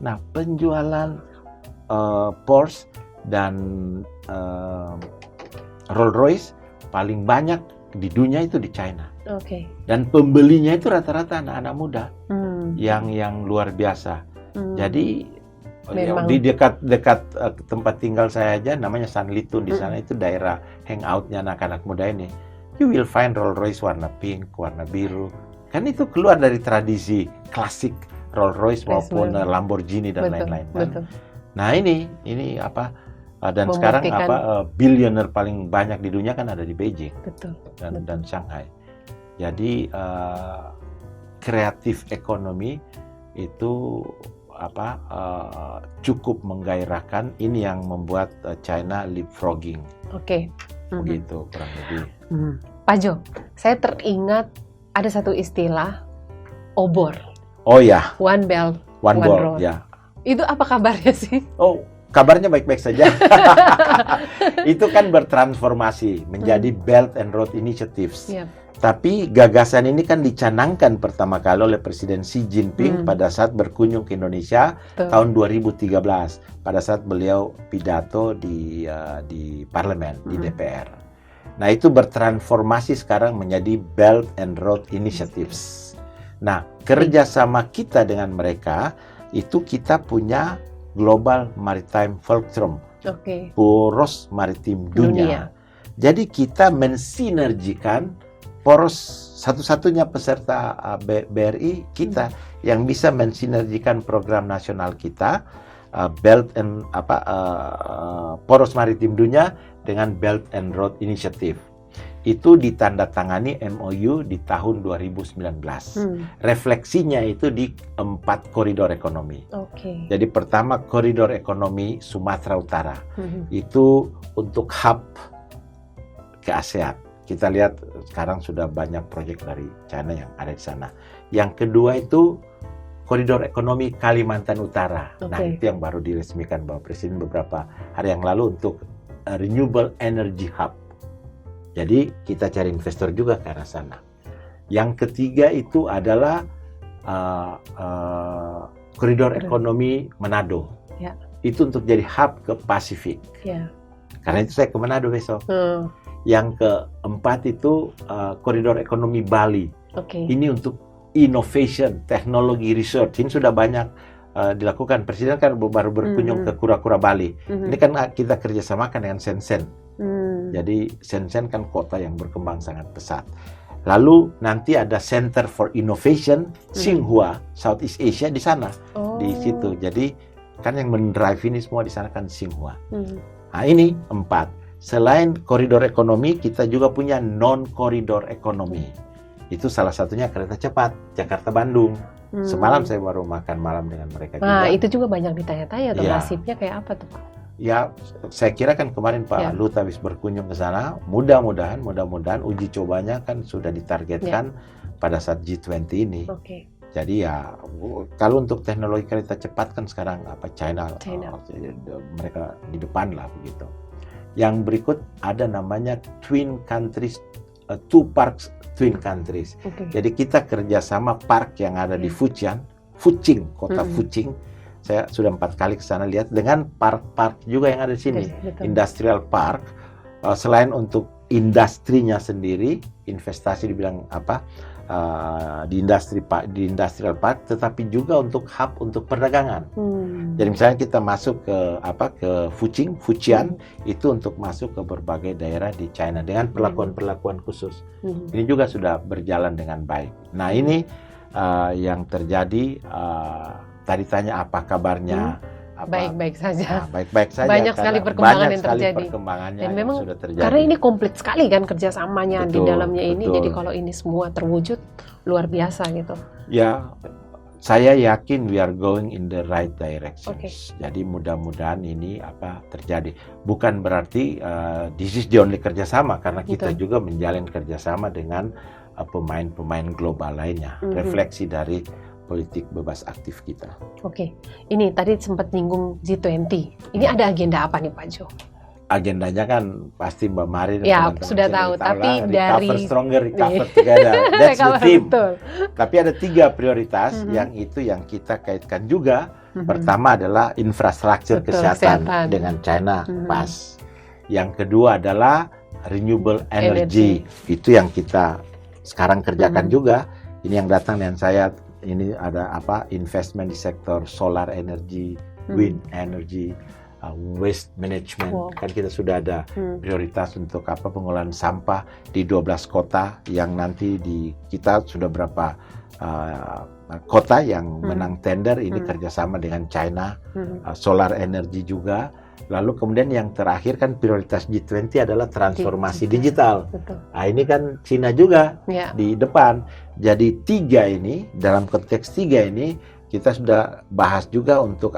Nah, penjualan Porsche dan Rolls-Royce paling banyak di dunia itu di China. Oke. Dan pembelinya itu rata-rata anak-anak muda Hmm. yang luar biasa. Jadi Memang. di dekat tempat tinggal saya aja namanya Sanlitun, di sana itu daerah hangoutnya anak-anak muda ini. You will find Rolls Royce warna pink, warna biru. Kan itu keluar dari tradisi klasik Rolls Royce maupun Lamborghini dan lain-lain. Betul. Nah ini apa? Dan sekarang billionaire paling banyak di dunia kan ada di Beijing. Betul. Dan Shanghai. Jadi kreatif ekonomi itu cukup menggairahkan. Ini yang membuat China leapfrogging. Oke. Begitu kurang lebih. Pak Jo, saya teringat ada satu istilah obor. Oh ya. One Belt, One Road. Ya. Itu apa kabarnya sih? Oh, kabarnya baik-baik saja. Itu kan bertransformasi menjadi Belt and Road Initiatives. Yep. Tapi gagasan ini kan dicanangkan pertama kali oleh Presiden Xi Jinping pada saat berkunjung ke Indonesia tahun 2013, pada saat beliau pidato di parlemen, di DPR. Nah, itu bertransformasi sekarang menjadi Belt and Road Initiatives. Nah, kerjasama kita dengan mereka itu kita punya Global Maritime Fulcrum, poros maritim dunia. Jadi kita mensinergikan poros, satu-satunya peserta BRI kita yang bisa mensinergikan program nasional kita, Belt and poros maritim dunia dengan Belt and Road Initiative. Itu ditandatangani MOU di tahun 2019. Refleksinya itu di 4 koridor ekonomi. Jadi pertama koridor ekonomi Sumatera Utara. Itu untuk hub ke ASEAN. Kita lihat sekarang sudah banyak proyek dari China yang ada di sana. Yang kedua itu koridor ekonomi Kalimantan Utara. Nah, itu yang baru diresmikan Bapak Presiden beberapa hari yang lalu untuk Renewable Energy Hub. Jadi kita cari investor juga ke arah sana. Yang ketiga itu adalah koridor ekonomi Manado. Itu untuk jadi hub ke Pasifik. Karena itu saya ke Manado besok. Yang keempat itu koridor ekonomi Bali. Ini untuk innovation, teknologi research. Ini sudah banyak dilakukan. Presiden kan baru berkunjung ke Kura-Kura Bali. Ini kan kita kerjasamakan dengan Shenzhen. Jadi Shenzhen kan kota yang berkembang sangat pesat. Lalu nanti ada Center for Innovation Tsinghua, Southeast Asia di sana, di situ. Jadi kan yang mendrive ini semua di sana kan Tsinghua. Nah ini 4. Selain koridor ekonomi, kita juga punya non-koridor ekonomi. Itu salah satunya kereta cepat Jakarta-Bandung. Semalam saya baru makan malam dengan mereka juga. Nah, itu juga banyak ditanya-tanya tuh, nasibnya kayak apa tuh, Pak? Ya, saya kira kan kemarin Pak Luhut habis berkunjung ke sana. Mudah-mudahan uji cobanya kan sudah ditargetkan pada saat G20 ini. Jadi ya, kalau untuk teknologi kereta cepat kan sekarang China. Mereka di depan lah begitu. Yang berikut ada namanya Twin Countries, Two Parks Twin Countries. Jadi kita kerjasama park yang ada di Fuqing, kota Fuqing. Saya sudah 4 kali ke sana lihat dengan park-park juga yang ada di sini, industrial park. Selain untuk industrinya sendiri, investasi dibilang di industrial park, tetapi juga untuk hub untuk perdagangan. Jadi misalnya kita masuk ke Fujian itu untuk masuk ke berbagai daerah di China dengan perlakuan khusus. Ini juga sudah berjalan dengan baik. Nah ini yang terjadi. Tadi tanya apa kabarnya? Baik-baik saja. Baik-baik saja. Banyak sekali perkembangan yang terjadi. Dan memang sudah terjadi. Karena ini komplit sekali kan kerjasamanya di dalamnya ini. Jadi kalau ini semua terwujud luar biasa gitu. Ya, saya yakin we are going in the right direction. Jadi mudah-mudahan ini terjadi. Bukan berarti this is the only kerjasama, karena kita juga menjalin kerjasama dengan pemain-pemain global lainnya. Refleksi dari politik bebas aktif kita. Ini tadi sempat nyinggung G20. Ini ada agenda apa nih Pak Jo? Agendanya kan pasti Mbak Mari dan teman-teman sudah tahu. Tapi recover stronger, recover together. That's the theme. Tapi ada 3 prioritas yang kita kaitkan juga. Pertama adalah infrastruktur kesehatan dengan China pas. Yang kedua adalah renewable energy. Itu yang kita sekarang kerjakan juga. Ini yang datang dengan saya, ini ada investment di sektor solar energy, wind energy, waste management. Kan kita sudah ada prioritas untuk pengolahan sampah di 12 kota yang nanti kita sudah berapa kota yang menang tender ini kerjasama dengan China, solar energy juga. Lalu kemudian yang terakhir kan prioritas G20 adalah transformasi digital. Nah ini kan Cina juga di depan. Jadi dalam konteks tiga ini kita sudah bahas juga untuk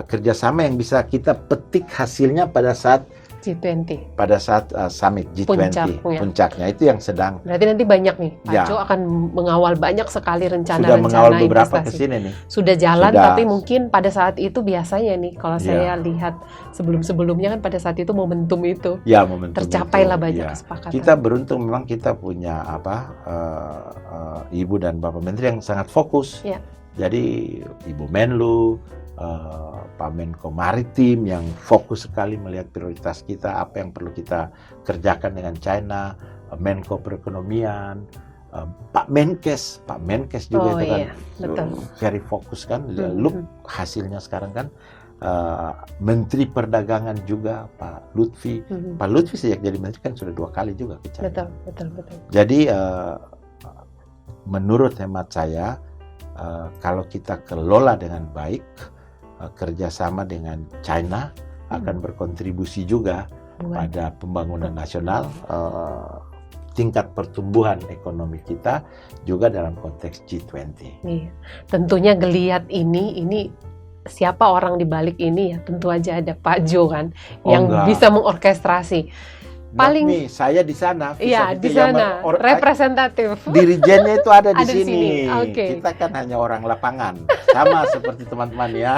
kerjasama yang bisa kita petik hasilnya pada saat G20. Pada saat summit G20 puncaknya itu yang sedang. Berarti nanti banyak nih, Pak Jo akan mengawal banyak sekali rencana-rencana sudah mengawal beberapa investasi. kesini nih. Sudah jalan, tapi mungkin pada saat itu biasanya nih, kalau saya lihat sebelum-sebelumnya kan pada saat itu momentum itu tercapailah banyak kesepakatan. Kita beruntung memang kita punya Ibu dan Bapak Menteri yang sangat fokus. Jadi Ibu Menlu, Pak Menko Maritim yang fokus sekali melihat prioritas kita, apa yang perlu kita kerjakan dengan China, Menko Perekonomian, Pak Menkes juga itu kan very fokus kan. Look hasilnya sekarang kan, Menteri Perdagangan juga Pak Lutfi. Pak Lutfi sejak jadi menteri kan sudah 2 kali juga ke China. Betul. Jadi menurut hemat saya, kalau kita kelola dengan baik, kerjasama dengan China akan berkontribusi juga pada pembangunan nasional, tingkat pertumbuhan ekonomi kita juga dalam konteks G20. Iya. Tentunya geliat ini siapa orang di balik ini ya, tentu aja ada Pak Jo kan yang bisa mengorkestrasi. Paling saya di sana, di sana representatif. Dirijennya itu ada di sini. Okay. Kita kan hanya orang lapangan, sama seperti teman-teman ya.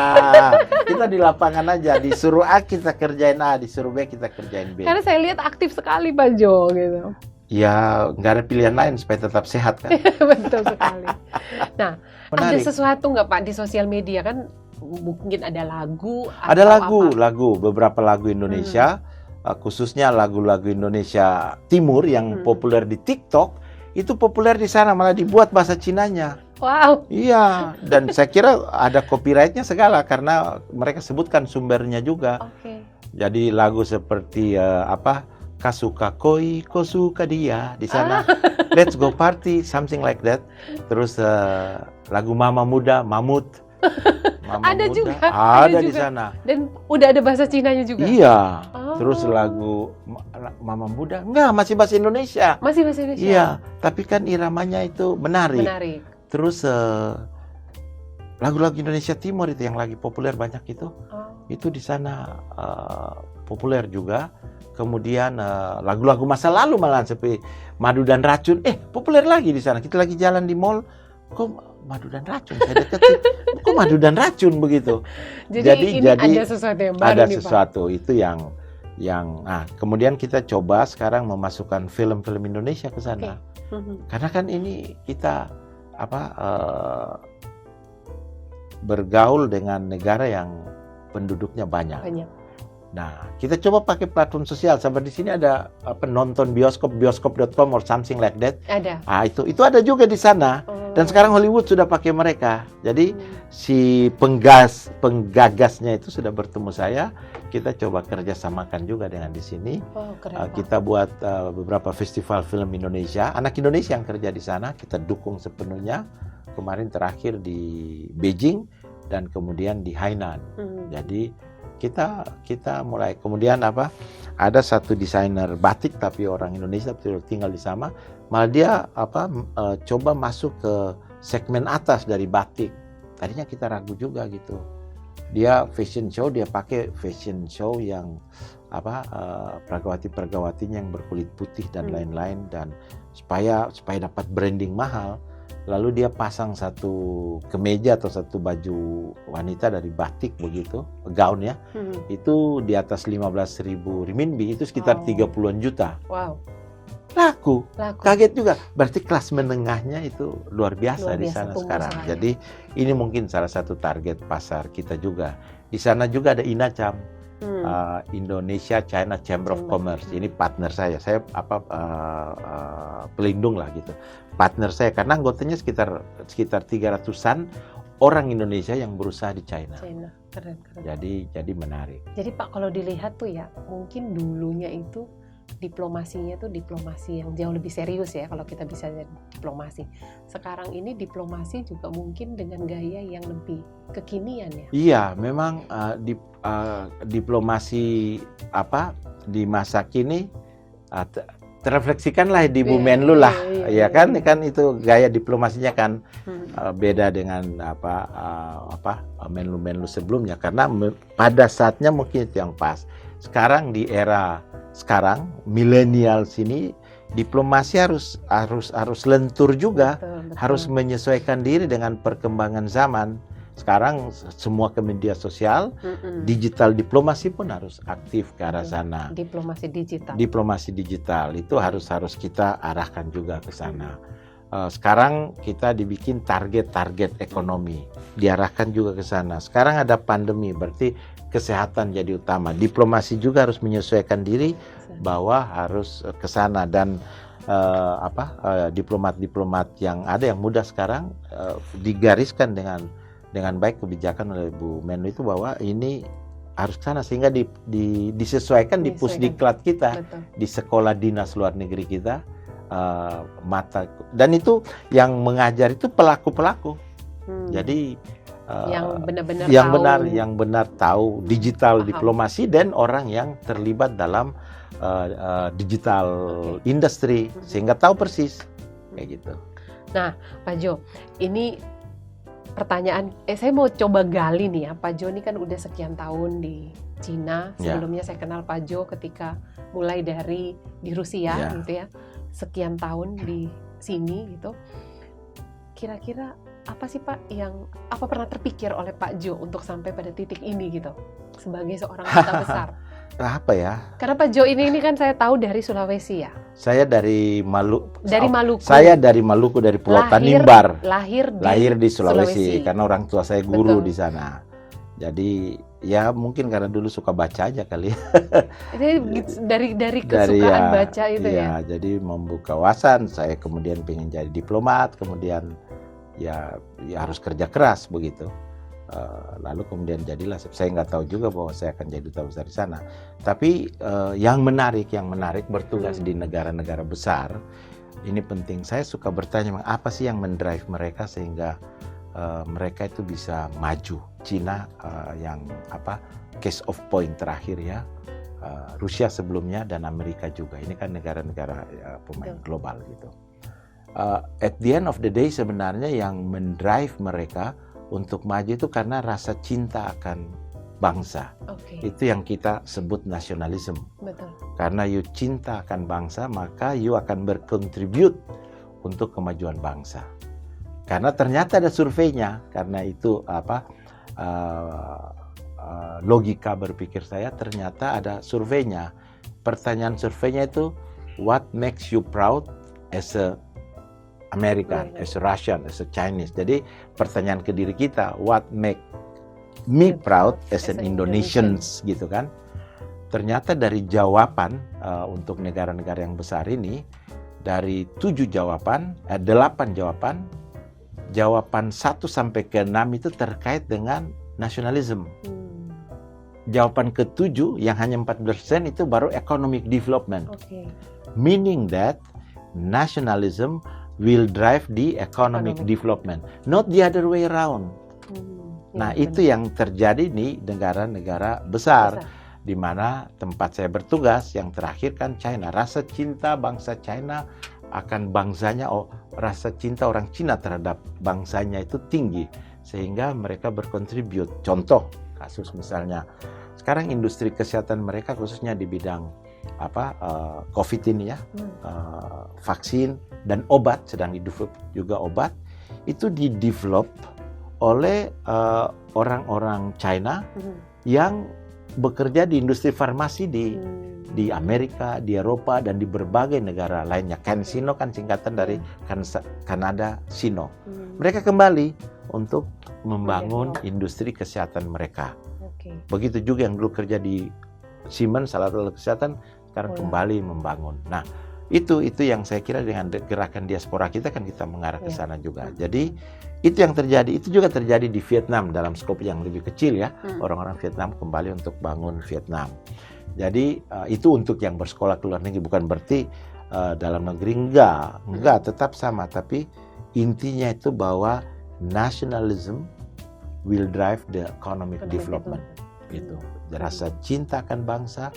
Kita di lapangan aja, disuruh A kita kerjain A, disuruh B kita kerjain B. Karena saya lihat aktif sekali Pak Jo gitu. Ya nggak ada pilihan lain supaya tetap sehat kan. Betul sekali. Nah, menarik. Ada sesuatu nggak Pak di sosial media kan? Mungkin ada lagu. Ada lagu, beberapa lagu Indonesia. Khususnya lagu-lagu Indonesia Timur yang populer di TikTok, itu populer di sana, malah dibuat bahasa Cinanya. Wow. Iya, dan saya kira ada copyrightnya segala karena mereka sebutkan sumbernya juga. Jadi lagu seperti Kasuka koi, ko suka dia di sana. Let's go party, something like that. Terus lagu Mama Muda, Mamut. Ada Muda. juga. Ada di sana. Dan udah ada bahasa Cinanya juga. Iya. Terus lagu Mama Muda, enggak, masih bahasa Indonesia. Masih bahasa Indonesia. Iya, tapi kan iramanya itu menarik. Terus lagu-lagu Indonesia Timur itu yang lagi populer banyak itu di sana populer juga. Kemudian lagu-lagu masa lalu malahan seperti Madu dan Racun, populer lagi di sana. Kita lagi jalan di mall, kok Madu dan Racun, saya deketin, kok Madu dan Racun begitu. Jadi ada sesuatu yang baru ada nih, sesuatu Pak. Itu yang kemudian kita coba sekarang memasukkan film-film Indonesia ke sana. Karena kan ini kita bergaul dengan negara yang penduduknya banyak. Nah, kita coba pakai platform sosial. Sampai di sini ada nonton bioskop.com or something like that. Ada. Itu ada juga di sana. Dan sekarang Hollywood sudah pakai mereka. Jadi si penggagasnya itu sudah bertemu saya. Kita coba kerjasamakan juga dengan di sini. Kita buat beberapa festival film Indonesia. Anak Indonesia yang kerja di sana kita dukung sepenuhnya. Kemarin terakhir di Beijing dan kemudian di Hainan. Jadi kita mulai, kemudian ada satu desainer batik tapi orang Indonesia tinggal di sana, malah dia coba masuk ke segmen atas dari batik. Tadinya kita ragu juga gitu. Dia fashion show, dia pakai fashion show yang pergawati-pergawatinya yang berkulit putih dan lain-lain, dan supaya dapat branding mahal. Lalu dia pasang satu kemeja atau satu baju wanita dari batik begitu, gaun ya. Itu di atas 15.000 renminbi, itu sekitar 30-an juta. Wow. Laku. Kaget juga. Berarti kelas menengahnya itu luar biasa di sana sekarang. Jadi ini mungkin salah satu target pasar kita juga. Di sana juga ada Inacam. Indonesia China Chamber of Commerce. Ini partner saya pelindung lah gitu. Partner saya karena anggotanya sekitar 300-an orang Indonesia yang berusaha di China. Keren. Jadi menarik. Jadi Pak, kalau dilihat tuh ya, mungkin dulunya itu diplomasinya tuh diplomasi yang jauh lebih serius ya, kalau kita bisa jadi diplomasi. Sekarang ini diplomasi juga mungkin dengan gaya yang lebih kekinian ya. Iya, memang diplomasi di masa kini terrefleksikanlah di Bu Menlu lah, ya kan? Kan itu gaya diplomasinya kan beda dengan Menlu-Menlu sebelumnya, karena pada saatnya mungkin itu yang pas. Sekarang di era sekarang milenial sini diplomasi harus lentur juga, betul. Harus menyesuaikan diri dengan perkembangan zaman. Sekarang semua ke media sosial, digital diplomasi pun harus aktif ke arah sana. Diplomasi digital itu harus kita arahkan juga ke sana. Sekarang kita dibikin target ekonomi, diarahkan juga ke sana. Sekarang ada pandemi, berarti kesehatan jadi utama. Diplomasi juga harus menyesuaikan diri bahwa harus ke sana, dan diplomat yang ada yang muda sekarang digariskan dengan baik kebijakan oleh Bu Menlu itu bahwa ini harus sana, sehingga disesuaikan di pusdiklat kita. Betul. Di sekolah dinas luar negeri kita, dan itu yang mengajar itu pelaku-pelaku. Jadi yang benar tahu digital diplomasi, dan orang yang terlibat dalam digital industry, sehingga tahu persis kayak gitu. Nah, Pak Jo, ini pertanyaan, saya mau coba gali nih ya. Pak Jo ini kan udah sekian tahun di Cina. Sebelumnya saya kenal Pak Jo ketika mulai dari di Rusia gitu ya. Sekian tahun di sini gitu. Kira-kira apa sih Pak apa pernah terpikir oleh Pak Jo untuk sampai pada titik ini gitu sebagai seorang duta besar? Apa ya? Karena Pak Jo ini kan saya tahu dari Sulawesi ya. Saya dari Maluku. Saya dari Maluku, dari Pulau Tanimbar. Lahir di Sulawesi karena orang tua saya guru di sana. Jadi ya mungkin karena dulu suka baca aja kali. Jadi dari kesukaan baca itu ya. Jadi membuka wawasan. Saya kemudian pengen jadi diplomat, kemudian ya harus kerja keras begitu. Lalu kemudian jadilah, saya nggak tahu juga bahwa saya akan jadi duta besar di sana. Tapi yang menarik bertugas di negara-negara besar ini penting. Saya suka bertanya, apa sih yang mendrive mereka sehingga mereka itu bisa maju. Cina yang case of point terakhir ya, Rusia sebelumnya, dan Amerika juga. Ini kan negara-negara pemain global gitu. At the end of the day sebenarnya yang mendrive mereka untuk maju itu karena rasa cinta akan bangsa. Itu yang kita sebut nasionalisme. Betul. Karena you cinta akan bangsa, maka you akan berkontribut untuk kemajuan bangsa. Karena ternyata ada surveinya, karena itu logika berpikir saya, ternyata ada surveinya. Pertanyaan surveinya itu, what makes you proud as a American, as a Russian, as a Chinese. Jadi pertanyaan ke diri kita, what make me proud as an Indonesian, gitu kan? Ternyata dari jawaban untuk negara-negara yang besar ini, dari 7 jawaban, 8 jawaban 1 sampai ke 6 itu terkait dengan nasionalisme. Jawaban ke-7 yang hanya 14% itu baru economic development. Meaning that nationalism will drive the economic development, not the other way around. Nah, itu yang terjadi di negara-negara besar, di mana tempat saya bertugas, yang terakhir kan China. Rasa cinta bangsa China akan bangsanya, rasa cinta orang Cina terhadap bangsanya itu tinggi, sehingga mereka berkontribut. Contoh kasus misalnya, sekarang industri kesehatan mereka khususnya di bidang COVID ini ya, vaksin dan obat, sedang di-develop juga obat, itu di-develop oleh orang-orang China yang bekerja di industri farmasi di Amerika, di Eropa, dan di berbagai negara lainnya. CanSino kan singkatan dari Kanada Sino. Mereka kembali untuk membangun industri kesehatan mereka. Oke. Begitu juga yang dulu kerja di Siemens, alat-alat kesehatan, sekarang kembali membangun. Nah, itu yang saya kira dengan gerakan diaspora kita kan kita mengarah ke sana juga. Jadi itu yang terjadi, itu juga terjadi di Vietnam dalam skop yang lebih kecil ya. Orang-orang Vietnam kembali untuk bangun Vietnam. Jadi itu untuk yang bersekolah ke luar negeri, bukan berarti dalam negeri enggak, tetap sama. Tapi intinya itu bahwa nationalism will drive the economic development. Gitu. Rasa cinta akan bangsa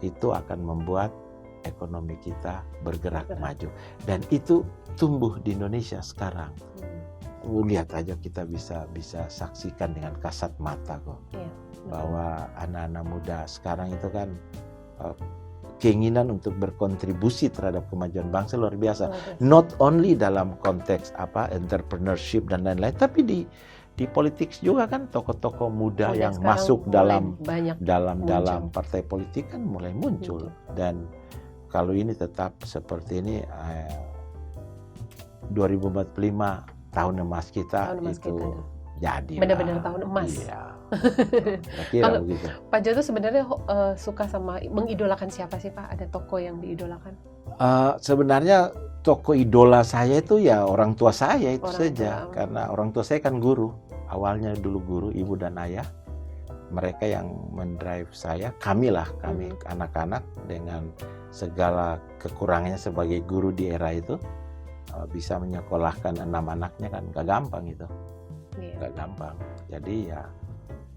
itu akan membuat ekonomi kita bergerak maju, dan itu tumbuh di Indonesia sekarang. Lihat aja, kita bisa saksikan dengan kasat mata kok, bahwa anak-anak muda sekarang itu kan keinginan untuk berkontribusi terhadap kemajuan bangsa luar biasa. Not only dalam konteks entrepreneurship dan lain-lain, tapi di politik juga kan tokoh-tokoh muda yang masuk dalam partai politik kan mulai muncul. Dan kalau ini tetap seperti ini, 2045 tahun emas kita jadi benar-benar tahun emas. Iya. Kira begitu. Pak Jo tuh sebenarnya suka sama, mengidolakan siapa sih Pak? Ada tokoh yang diidolakan? Sebenarnya tokoh idola saya itu ya orang tua saya itu saja. Karena orang tua saya kan guru. Awalnya dulu guru, ibu dan ayah. Mereka yang mendrive saya, kami anak-anak dengan segala kekurangannya sebagai guru di era itu, bisa menyekolahkan 6 anaknya kan gak gampang itu. Gak gampang. Jadi ya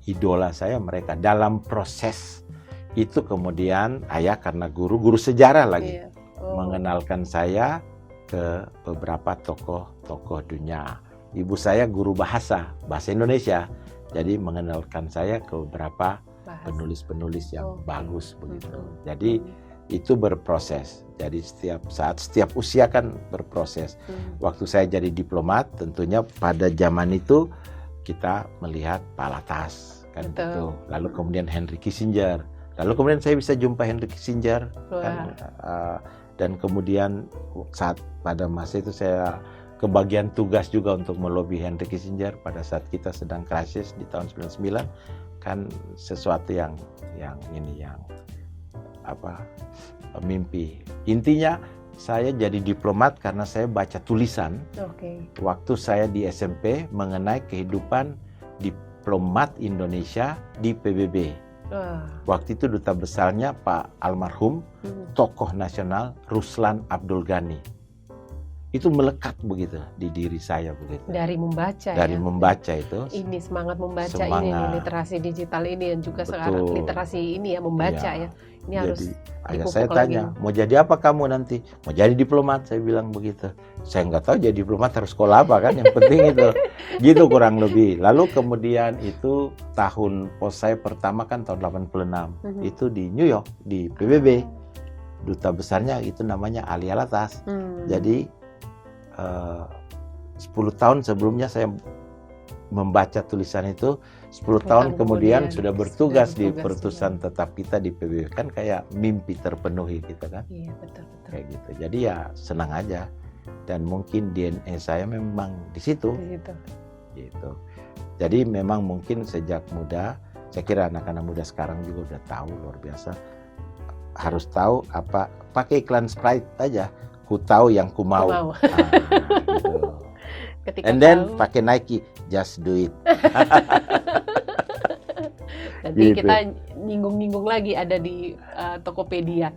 idola saya mereka. Dalam proses itu kemudian ayah karena guru sejarah lagi, mengenalkan saya ke beberapa tokoh dunia. Ibu saya guru bahasa Indonesia, jadi mengenalkan saya ke beberapa penulis-penulis yang bagus begitu. Jadi itu berproses. Jadi setiap usia kan berproses. Waktu saya jadi diplomat, tentunya pada zaman itu kita melihat Pak Latas kan gitu. Lalu kemudian Henry Kissinger. Lalu kemudian saya bisa jumpa Henry Kissinger kan, dan kemudian saat pada masa itu saya kebagian tugas juga untuk melobi Henry Kissinger pada saat kita sedang krisis di tahun 99, kan sesuatu yang mimpi. Intinya saya jadi diplomat karena saya baca tulisan waktu saya di SMP mengenai kehidupan diplomat Indonesia di PBB. Waktu itu duta besarnya Pak almarhum tokoh nasional Ruslan Abdul Ghani. Itu melekat begitu di diri saya begitu. Dari membaca membaca itu. Ini semangat membaca, ini literasi digital ini, dan juga sekarang literasi ini membaca ya. Ini harus ayah saya tanya, mau jadi apa kamu nanti? Mau jadi diplomat, saya bilang begitu. Saya nggak tahu jadi diplomat harus sekolah apa kan, yang penting itu. Gitu kurang lebih. Lalu kemudian itu tahun pos saya pertama kan tahun 86. Itu di New York, di PBB. Duta besarnya itu namanya Ali Alatas. Jadi 10 tahun sebelumnya saya membaca tulisan itu, 10 tahun kemudian sudah bertugas di perutusan tetap kita di PBB. Kan kayak mimpi terpenuhi gitu kan. Iya, betul. Kayak gitu. Jadi ya senang aja. Dan mungkin DNA saya memang di situ. Gitu. Jadi memang mungkin sejak muda, saya kira anak-anak muda sekarang juga udah tahu, luar biasa. Harus tahu apa, pakai iklan Sprite aja. Ku tahu yang ku mau. Gitu. And then pakai Nike, just do it. Nanti kita nyinggung lagi ada di Tokopedia.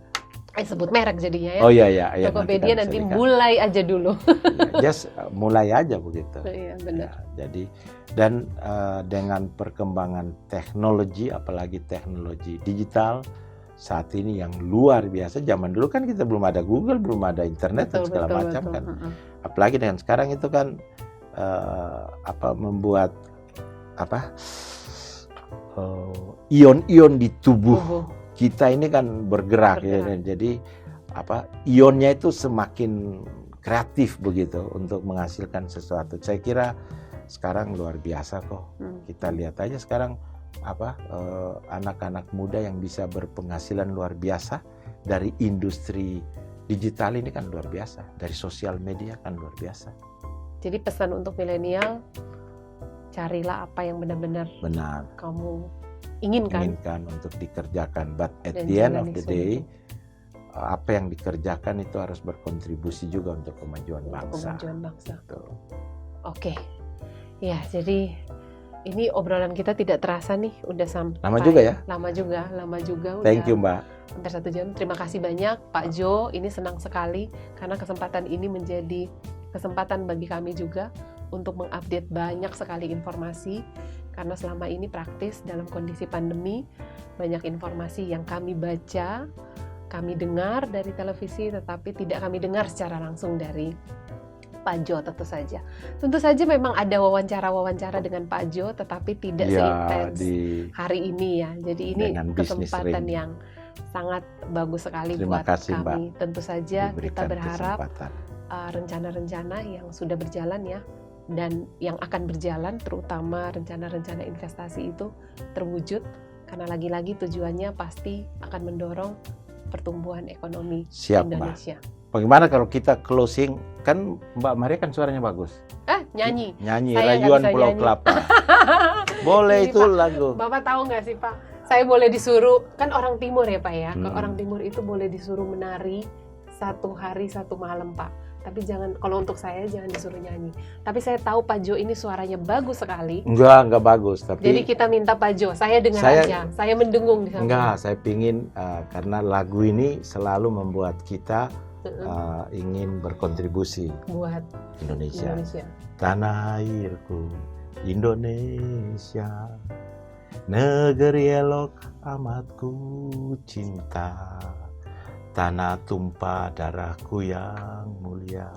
Sebut merek jadinya ya. Oh iya. Tokopedia nanti mulai aja dulu. Just mulai aja begitu. Iya, benar. Jadi dan dengan perkembangan teknologi, apalagi teknologi digital saat ini yang luar biasa. Zaman dulu kan kita belum ada Google, belum ada internet dan segala macam kan. Apalagi dengan sekarang itu kan membuat ion-ion di tubuh kita ini kan bergerak. Ya. Jadi ionnya itu semakin kreatif begitu untuk menghasilkan sesuatu. Saya kira sekarang luar biasa kok. Kita lihat aja sekarang anak-anak muda yang bisa berpenghasilan luar biasa dari industri digital ini kan luar biasa, dari sosial media kan luar biasa. Jadi pesan untuk milenial, carilah apa yang benar-benar benar kamu inginkan untuk dikerjakan. But at dan the end of jalani the day, apa yang dikerjakan itu harus berkontribusi juga untuk kemajuan bangsa. kemajuan bangsa. Betul. Oke, ya jadi ini obrolan kita tidak terasa nih, udah sampai Lama juga ya? Lama juga. Thank you, udah Mbak. hampir 1 jam. Terima kasih banyak Pak Jo. Ini senang sekali karena kesempatan ini menjadi kesempatan bagi kami juga untuk mengupdate banyak sekali informasi. Karena selama ini praktis dalam kondisi pandemi, banyak informasi yang kami baca, kami dengar dari televisi, tetapi tidak kami dengar secara langsung dari Pak Jo tentu saja. Tentu saja memang ada wawancara-wawancara dengan Pak Jo, tetapi tidak seintens hari ini ya. Jadi ini kesempatan yang sangat bagus sekali buat kami. Mbak. Tentu saja kita berharap rencana-rencana yang sudah berjalan ya, dan yang akan berjalan, terutama rencana-rencana investasi itu terwujud, karena lagi-lagi tujuannya pasti akan mendorong pertumbuhan ekonomi Indonesia. Mbak. Bagaimana kalau kita closing? Kan Mbak Maria kan suaranya bagus. Nyanyi Rayuan Pulau Kelapa. Boleh itu Pak, lagu. Bapak tahu nggak sih Pak? Saya boleh disuruh, kan orang timur ya Pak ya. Orang timur itu boleh disuruh menari 1 hari 1 malam Pak. Tapi jangan, kalau untuk saya jangan disuruh nyanyi. Tapi saya tahu Pak Jo ini suaranya bagus sekali. Enggak bagus. Tapi jadi kita minta Pak Jo, saya dengar aja. Saya mendengung di sana. Enggak, saya pingin karena lagu ini selalu membuat kita ingin berkontribusi buat Indonesia. Tanah airku Indonesia, negeri elok amat ku cinta. Tanah tumpah darahku yang mulia,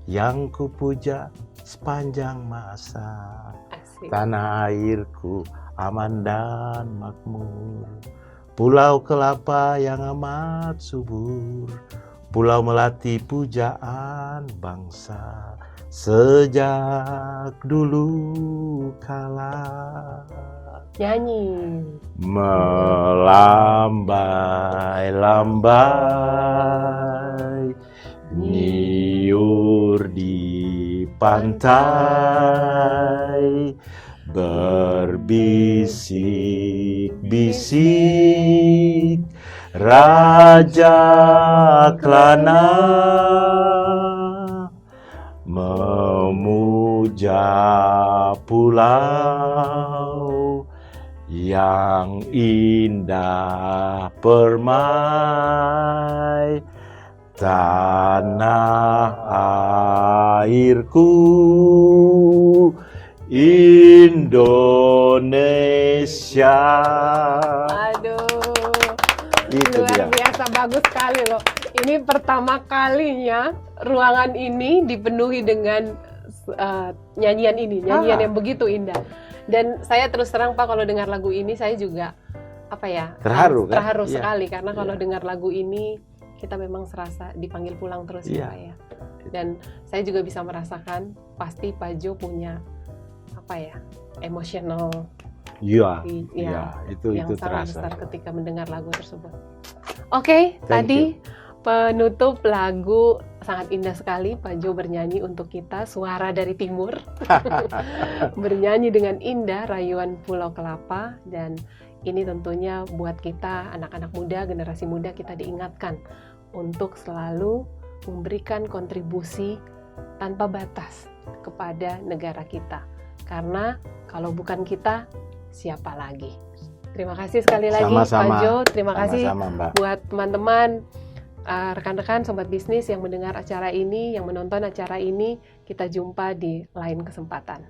yang ku puja sepanjang masa. Asik. Tanah airku aman dan makmur, Pulau Kelapa yang amat subur, Pulau Melati pujaan bangsa sejak dulu kala. Nyanyi. Melambai-lambai, niur di pantai, berbisik-bisik, Raja Klana memuja pulau yang indah permai, tanah airku Indonesia. Aduh, itu luar biasa, bagus sekali loh. Ini pertama kalinya ruangan ini dipenuhi dengan nyanyian yang begitu indah. Dan saya terus terang Pak, kalau dengar lagu ini saya juga terharu sekali, karena kalau dengar lagu ini kita memang serasa dipanggil pulang terus ya Pak ya. Dan saya juga bisa merasakan pasti Pak Jo punya emosional itu yang sangat terasa besar ketika mendengar lagu tersebut. Oke, tadi penutup lagu sangat indah sekali, Pak Jo bernyanyi untuk kita, suara dari timur. Bernyanyi dengan indah Rayuan Pulau Kelapa, dan ini tentunya buat kita anak-anak muda, generasi muda, kita diingatkan untuk selalu memberikan kontribusi tanpa batas kepada negara kita. Karena kalau bukan kita, siapa lagi? Terima kasih sekali lagi Pak Jo, terima kasih buat teman-teman, rekan-rekan sobat bisnis yang mendengar acara ini, yang menonton acara ini. Kita jumpa di lain kesempatan.